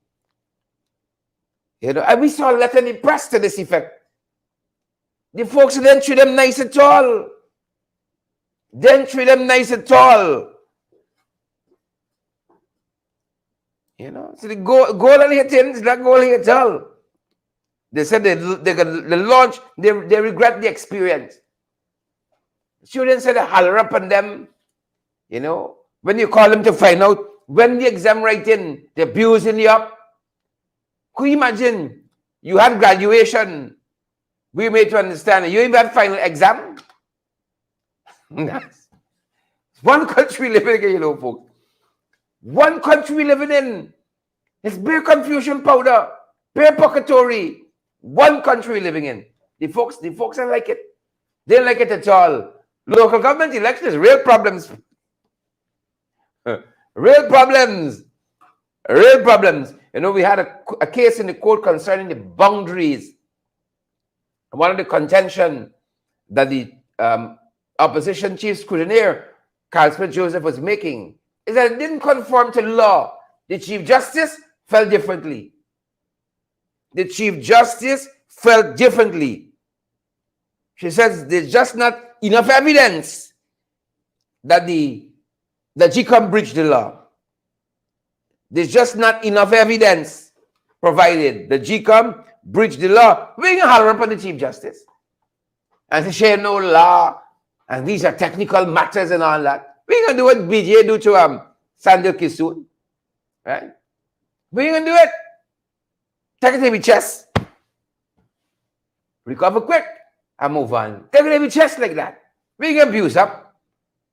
You know, and we saw a letter in the press to this effect. The folks didn't treat them nice at all. Didn't treat them nice at all. You know, so the goal on here is not goal here at all. They said they launch, they regret the experience. Students said they holler up on them, you know, when you call them to find out when the exam writing, they're abusing you up. Could you imagine you had graduation? We made to understand you even had final exam. One country living in, you know, folks. One country living in. It's bare confusion powder, bare purgatory. One country living in. The folks don't like it. They don't like it at all. Local government elections, real problems. Real problems. Real problems. You know, we had a case in the court concerning the boundaries. One of the contention that the opposition chief scrutineer, Carl Smith Joseph, was making is that it didn't conform to law. The Chief Justice felt differently. The Chief Justice felt differently. She says there's just not enough evidence that the GCOM breached the law. There's just not enough evidence provided. The GCOM breached the law. We can holler up on the Chief Justice and say, no law, and these are technical matters and all that. We're going to do what BJ do to Sandil Kisoon. Right? We're going to do it. Take it to your chest. Recover quick and move on. Take it to your chest like that. We can abuse up.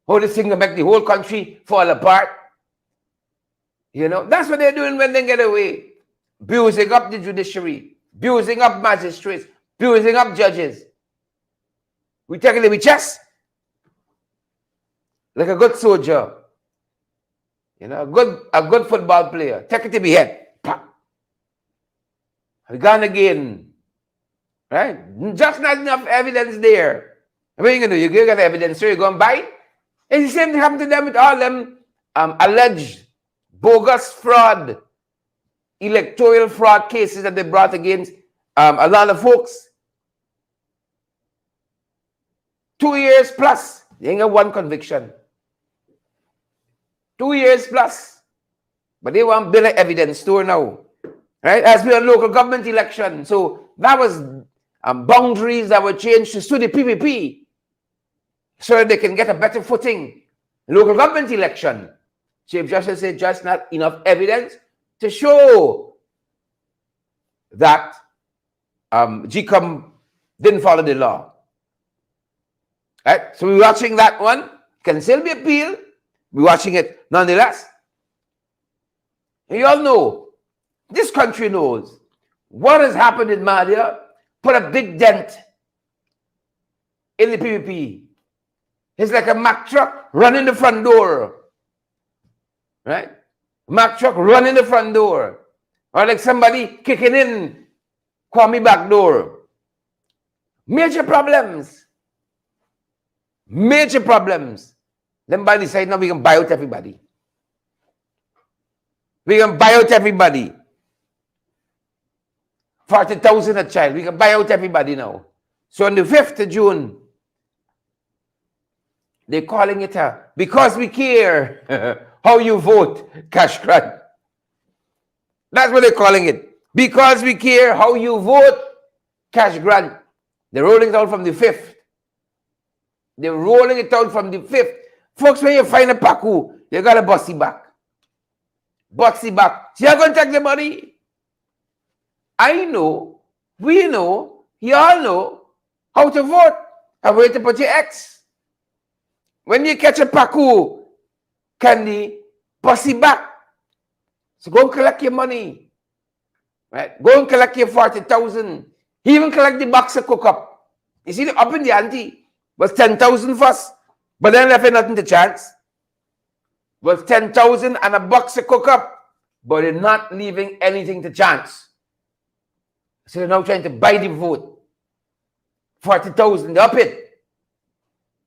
How this thing will make the whole country fall apart. You know, that's what they're doing when they get away. Abusing up the judiciary. Abusing up magistrates. Abusing up judges. We take it to your chest. Like a good soldier. You know, a good football player. Take it to the head. Pop. We gone again. Right? Just not enough evidence there. What are you going to do? You get evidence, so you're going to buy it? It's the same thing happened to them with all them alleged bogus fraud, electoral fraud cases that they brought against a lot of folks. 2 years plus. They ain't got one conviction. 2 years plus. But they want to build an evidence store now. Right? As we are local government election. So that was boundaries that were changed to suit the PPP. So that they can get a better footing. Local government election. Chief Justice said just not enough evidence to show that GCOM didn't follow the law. Right? So we're watching that one. Can still be appealed. We're watching it nonetheless. And you all know, this country knows what has happened in Madia put a big dent in the PPP. It's like a Mack truck running the front door. Right? Mack truck running the front door. Or like somebody kicking in Kwame back door. Major problems. Major problems. Then by decide now we can buy out everybody. We can buy out everybody. 40,000 a child. We can buy out everybody now. So on the 5th of June, they're calling it because we care how you vote, cash grant. That's what they're calling it. Because we care how you vote, cash grant. They're rolling it out from the 5th. They're rolling it out from the 5th. Folks, when you find a paku, you got to bust it back. Bust it back. So you're going to take the money. I know, we know, you all know how to vote and where to put your X. When you catch a paku, candy, bust it back. So go and collect your money. Right? Go and collect your 40,000. Even collect the box of cook-up. You see, up in the ante was 10,000 first, but then left nothing to chance. Was 10,000 and a box of cook-up, but they're not leaving anything to chance. So they're now trying to buy the vote. 40,000, they up it.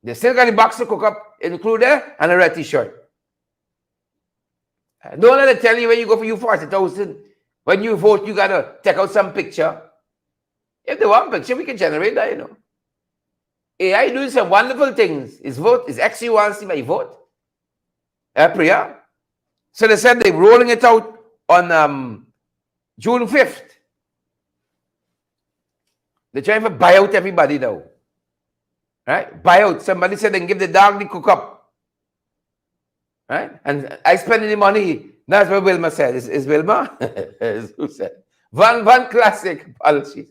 They still got the box of cook-up included and a red t-shirt. Don't let it tell you when you go for you 40,000. When you vote, you got to take out some picture. If they want picture, we can generate that, you know. AI doing some wonderful things. His vote, his actually wants to see my vote. Priya. So they said they're rolling it out on June 5th. They're trying to buy out everybody now. Right? Buy out. Somebody said they can give the dog the cook-up. Right? And I spend the money. That's what Wilma said. Is Wilma? Who said? One classic policy.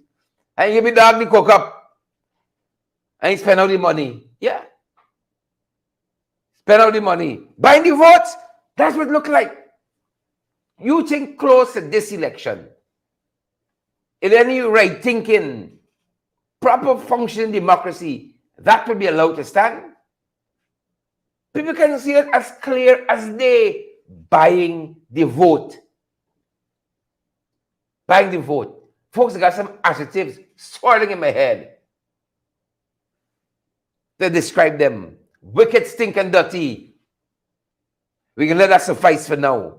And give the dog the cook-up. And spend all the money. Yeah. Spend all the money. Buying the votes. That's what it look like. You think close to this election. In any right thinking, proper functioning democracy, that will be allowed to stand. People can see it as clear as day. Buying the vote. Buying the vote. Folks got some adjectives swirling in my head. They describe them. Wicked, stink, and dirty. We can let that suffice for now.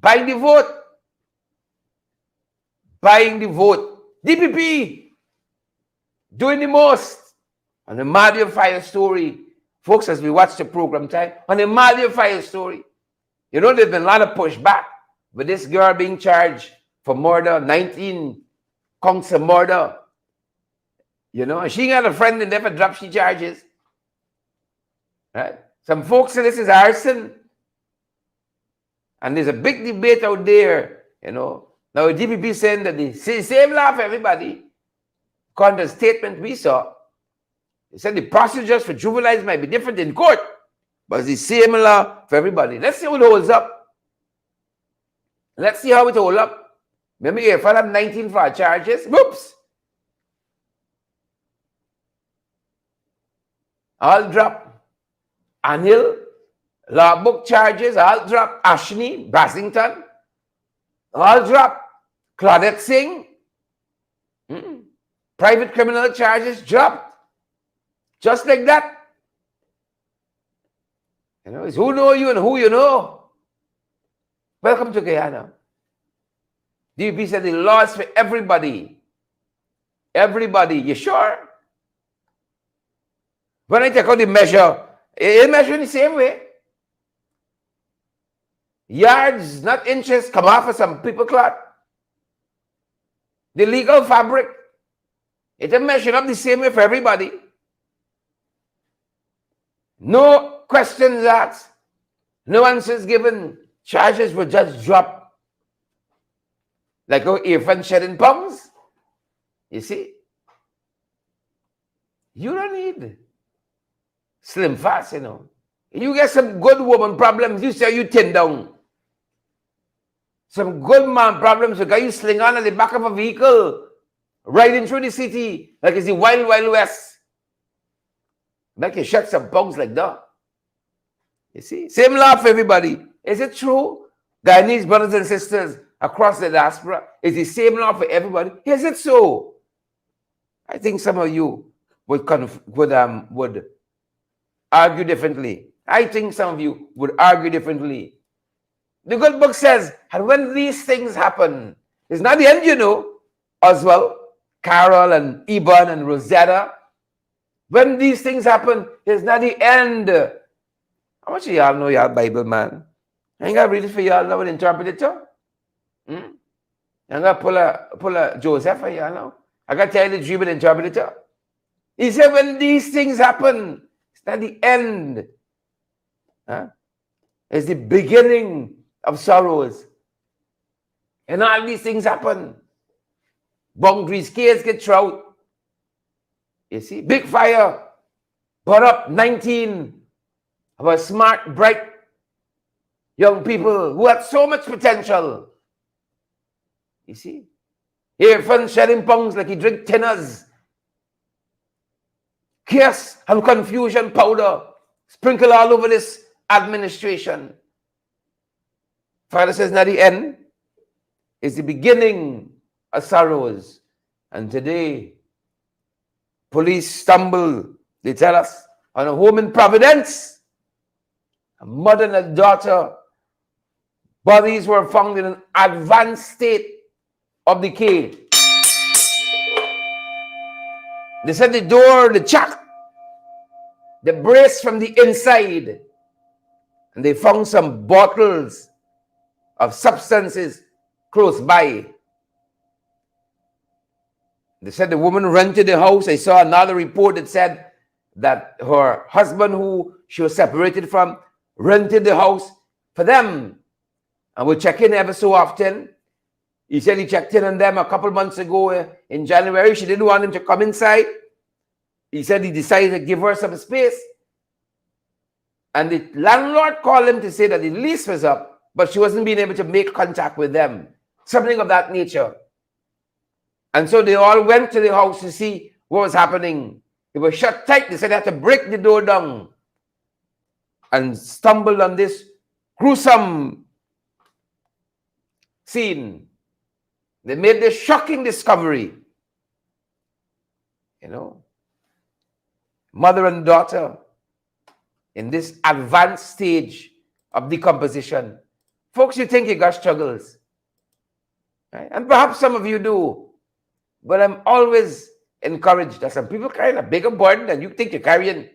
Buying the vote. Buying the vote. DPP. Doing the most. On the Madia fire story. Folks, as we watch the program time, on the Madia fire story, you know, there's been a lot of pushback with this girl being charged for murder, 19 counts of murder. You know, and she got a friend that never dropped she charges. Right? Some folks say this is arson. And there's a big debate out there, you know. Now, the DPP saying that the same law for everybody. According to the statement we saw, they said the procedures for juveniles might be different in court, but it's the same law for everybody. Let's see how it holds up. Let's see how it holds up. Remember, if I have 19 for our charges, whoops. I'll drop Anil, law book charges, I'll drop Ashni, Brassington, I'll drop Claudette Singh, private criminal charges dropped. Just like that. You know, it's who know you and who you know. Welcome to Guyana. DP said the law is for everybody. Everybody. You sure? When I take out the measure, it measure in the same way. Yards, not inches, come off of some people cloth. The legal fabric. It measure up the same way for everybody. No questions asked. No answers given. Charges were just dropped. Like how Irfan shedding pounds. You see? You don't need slim fast, you know. You get some good woman problems, you say you thin down. Some good man problems, because you sling on at the back of a vehicle, riding through the city like it's the wild, wild west. Like you shut some pounds like that. You see? Same law for everybody. Is it true? Guyanese brothers and sisters across the diaspora, is the same law for everybody? Is it so? I think some of you would argue differently. I think some of you would argue differently. The good book says, and when these things happen, it's not the end, you know, Oswald, Carol, and Iban, and Rosetta. When these things happen, it's not the end. How much of y'all know y'all Bible, man? I ain't got to read it for y'all now and interpret it too. I'm going to pull a Joseph for y'all now. I got to tell you the dream and interpret it too. He said, when these things happen, it's not the end. It's the beginning of sorrows. And all these things happen. Boundaries, kids get thrown. You see, big fire, brought up 19 of our smart, bright young people who had so much potential. You see, here fun shedding pungs like he drink tinners. Chaos and confusion powder sprinkle all over this administration. Father says, not the end, it's the beginning of sorrows. And today, police stumble, they tell us, on a home in Providence. A mother and a daughter, bodies were found in an advanced state of decay. They said the door, the chuck, the brace from the inside, and they found some bottles of substances close by. They said the woman rented the house. I saw another report that said that her husband, who she was separated from, rented the house for them and would check in ever so often. He said he checked in on them a couple months ago in January. She didn't want him to come inside. He said he decided to give her some space. And the landlord called him to say that the lease was up, but she wasn't being able to make contact with them. Something of that nature. And so they all went to the house to see what was happening. It was shut tight. They said they had to break the door down and stumbled on this gruesome scene. They made this shocking discovery. You know, mother and daughter in this advanced stage of decomposition. Folks, you think you got struggles. Right? And perhaps some of you do. But I'm always encouraged that some people carry a bigger burden than you think you're carrying.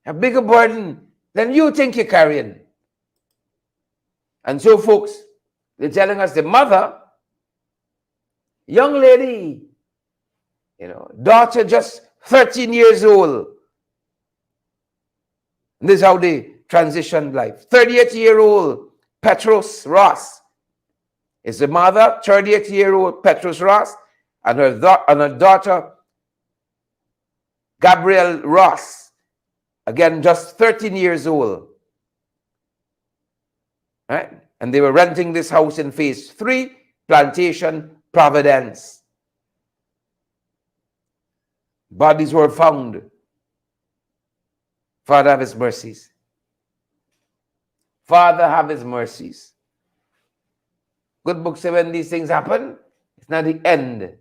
A bigger burden than you think you're carrying. And so, folks, they're telling us the mother, young lady, you know, daughter just 13 years old, And this is how they transitioned life. 38-year-old Petros Ross is the mother, 38-year-old Petros Ross, and her daughter, Gabrielle Ross, again, just 13 years old. Right? And they were renting this house in phase 3, Plantation, Providence. Bodies were found. Father, have his mercies. Father, have his mercies. Good book say when these things happen, it's not the end.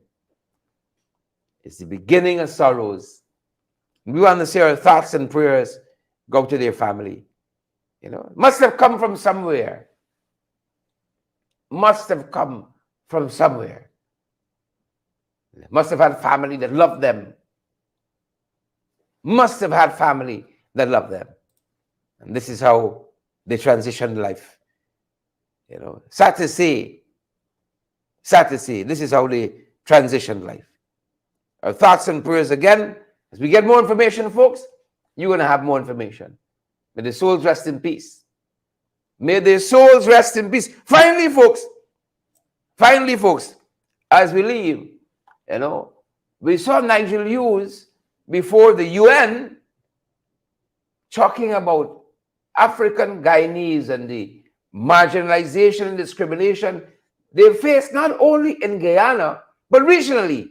It's the beginning of sorrows. We want to say our thoughts and prayers go to their family. You know, it must have come from somewhere. Must have come from somewhere. They must have had family that loved them. Must have had family that loved them. And this is how they transitioned life. You know, sad to say, this is how they transitioned life. Our thoughts and prayers again. As we get more information, folks, you're going to have more information. May the souls rest in peace. May their souls rest in peace. Finally, folks, as we leave, you know, we saw Nigel Hughes before the UN talking about African Guyanese and the marginalization and discrimination they face not only in Guyana, but regionally.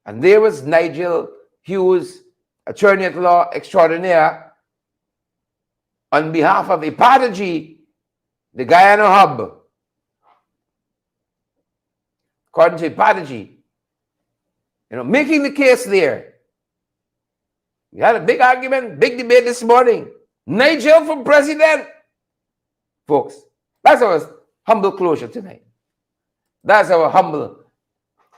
And there was Nigel Hughes, attorney at law extraordinaire, on behalf of Ipadagy, the Guyana hub. According to Ipadagy, you know, making the case there. We had a big argument, big debate this morning. Nigel for president. Folks, that's our humble closure tonight. That's our humble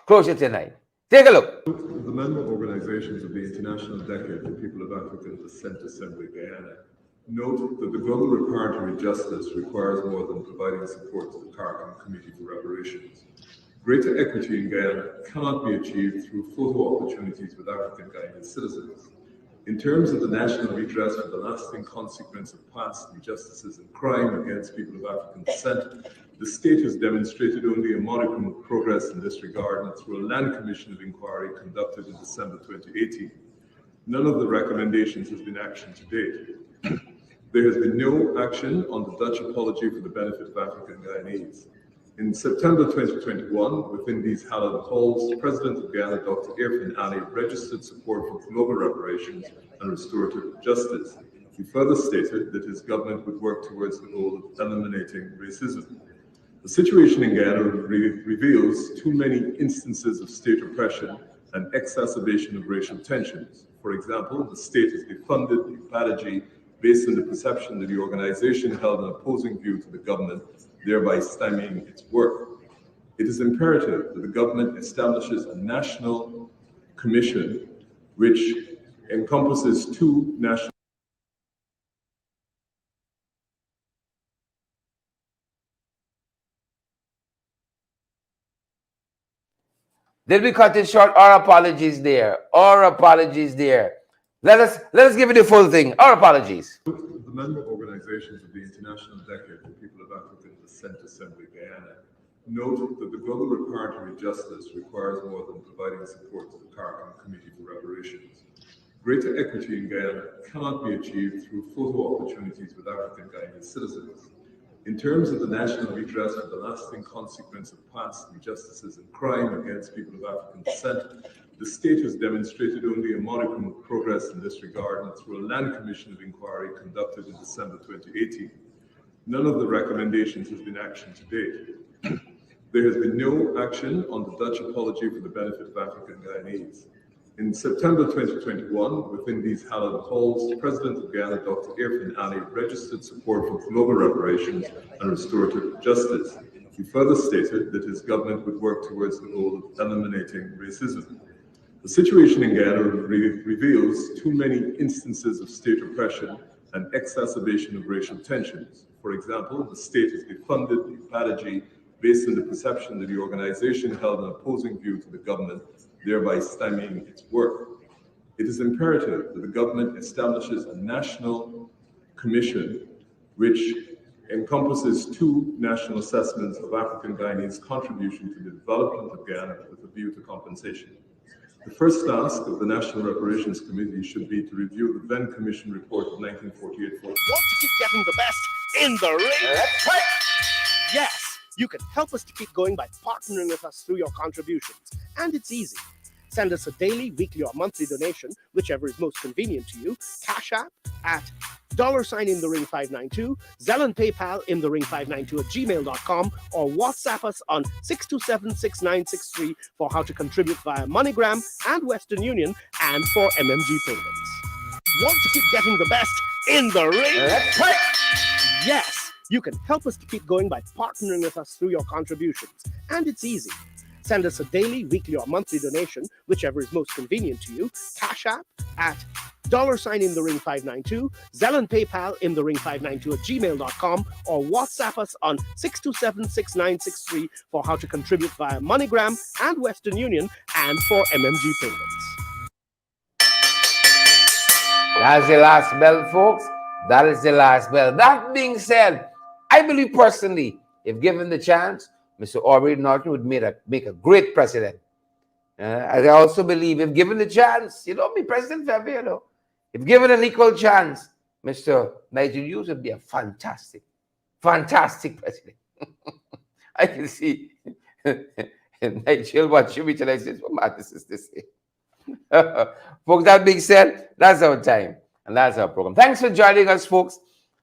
closure tonight. Take a look. The member organizations of the International Decade for People of African Descent Assembly Guyana note that the global reparatory justice requires more than providing support to the CARICOM Committee for Reparations. Greater equity in Guyana cannot be achieved through photo opportunities with African Guyanese citizens. In terms of the national redress for the lasting consequence of past injustices and crime against people of African descent, the state has demonstrated only a modicum of progress in this regard through a land commission of inquiry conducted in December 2018. None of the recommendations has been actioned to date. There has been no action on the Dutch apology for the benefit of African Guyanese. In September 2021, within these hallowed halls, the President of Guyana, Dr. Irfan Ali, registered support for global reparations and restorative justice. He further stated that his government would work towards the goal of eliminating racism. The situation in Guyana reveals too many instances of state oppression and exacerbation of racial tensions. For example, the state has defunded Ipadagy based on the perception that the organization held an opposing view to the government, thereby stymieing its work. It is imperative that the government establishes a national commission which encompasses two national Did we cut it short? Our apologies there. Our apologies there. Let us give it the full thing. Our apologies. The member organizations of the International Decade for People of African Descent Assembly Guyana note that the global reparatory justice requires more than providing support to the CARICOM Committee for Reparations. Greater equity in Guyana cannot be achieved through photo opportunities with African Guyanese citizens. In terms of the national redress for the lasting consequence of past injustices and crime against people of African descent, the state has demonstrated only a modicum of progress in this regard through a land commission of inquiry conducted in December 2018. None of the recommendations has been actioned to date. There has been no action on the Dutch apology for the benefit of African Guyanese. In September 2021, within these hallowed halls, the President of Guyana, Dr. Irfan Ali, registered support for global reparations and restorative justice. He further stated that his government would work towards the goal of eliminating racism. The situation in Guyana reveals too many instances of state oppression and exacerbation of racial tensions. For example, the state has defunded Ipadagy based on the perception that the organization held an opposing view to the government, thereby stymieing its work. It is imperative that the government establishes a national commission which encompasses two national assessments of African Guyanese contribution to the development of Guyana with a view to compensation. The first task of the National Reparations Committee should be to review the then Commission report of 1948. Want to keep getting the best in the ring? Yes, you can help us to keep going by partnering with us through your contributions. And it's easy. Send us a daily, weekly, or monthly donation, whichever is most convenient to you. Cash App at $in-the-ring592, Zelle and PayPal in-the-ring592@gmail.com, or WhatsApp us on 627-6963 for how to contribute via MoneyGram and Western Union and for MMG payments. Want to keep getting the best in the ring? Yes, you can help us to keep going by partnering with us through your contributions. And it's easy. Send us a daily, weekly, or monthly donation, whichever is most convenient to you. Cash App at $in-the-ring592, Zelle and PayPal in-the-ring592@gmail.com, or WhatsApp us on 627-6963 for how to contribute via MoneyGram and Western Union and for MMG payments. That's the last bell, folks. That is the last bell. That being said, I believe personally, if given the chance, Mr. Aubrey Norton would make a great president. I also believe, if given the chance, be President Fevia, if given an equal chance, Mr. Nigel Hughes would be a fantastic president. I can see Nigel watching me tonight says, what madness is this? Folks, that being said, that's our time and that's our program. Thanks for joining us, folks.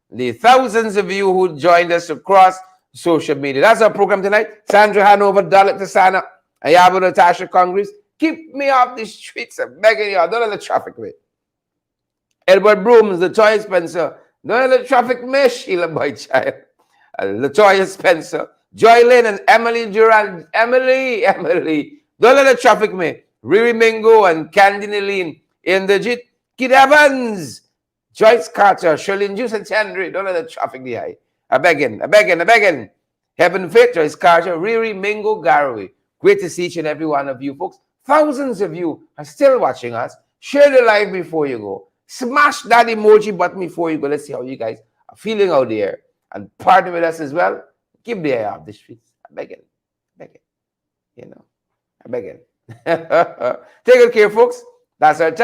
The thousands of you who joined us across social media. That's our program tonight. Sandra Hanover, Dalit Tasana, Ayabo Natasha Congress. Keep me off the streets. I'm begging you. Don't let the traffic wait. Edward Brooms, Latoya Spencer. Don't let the traffic miss, Sheila Boy Child. Latoya Spencer. Joy Lynn and Emily Durant. Emily. Don't let the traffic miss. Riri Mingo and Candy Neline. Inderjit. Kid Evans. Joyce Carter. Sherlyn Juice and Chandri. Don't let the traffic be high. I begging. Heaven Fit, Joyce Carter, Riri, Mingo, Garaway. Great to see each and every one of you, folks. Thousands of you are still watching us. Share the live before you go. Smash that emoji button before you go. Let's see how you guys are feeling out there. And partner with us as well. Keep the eye off the streets. I begging. I begging. Take good care, folks. That's our time.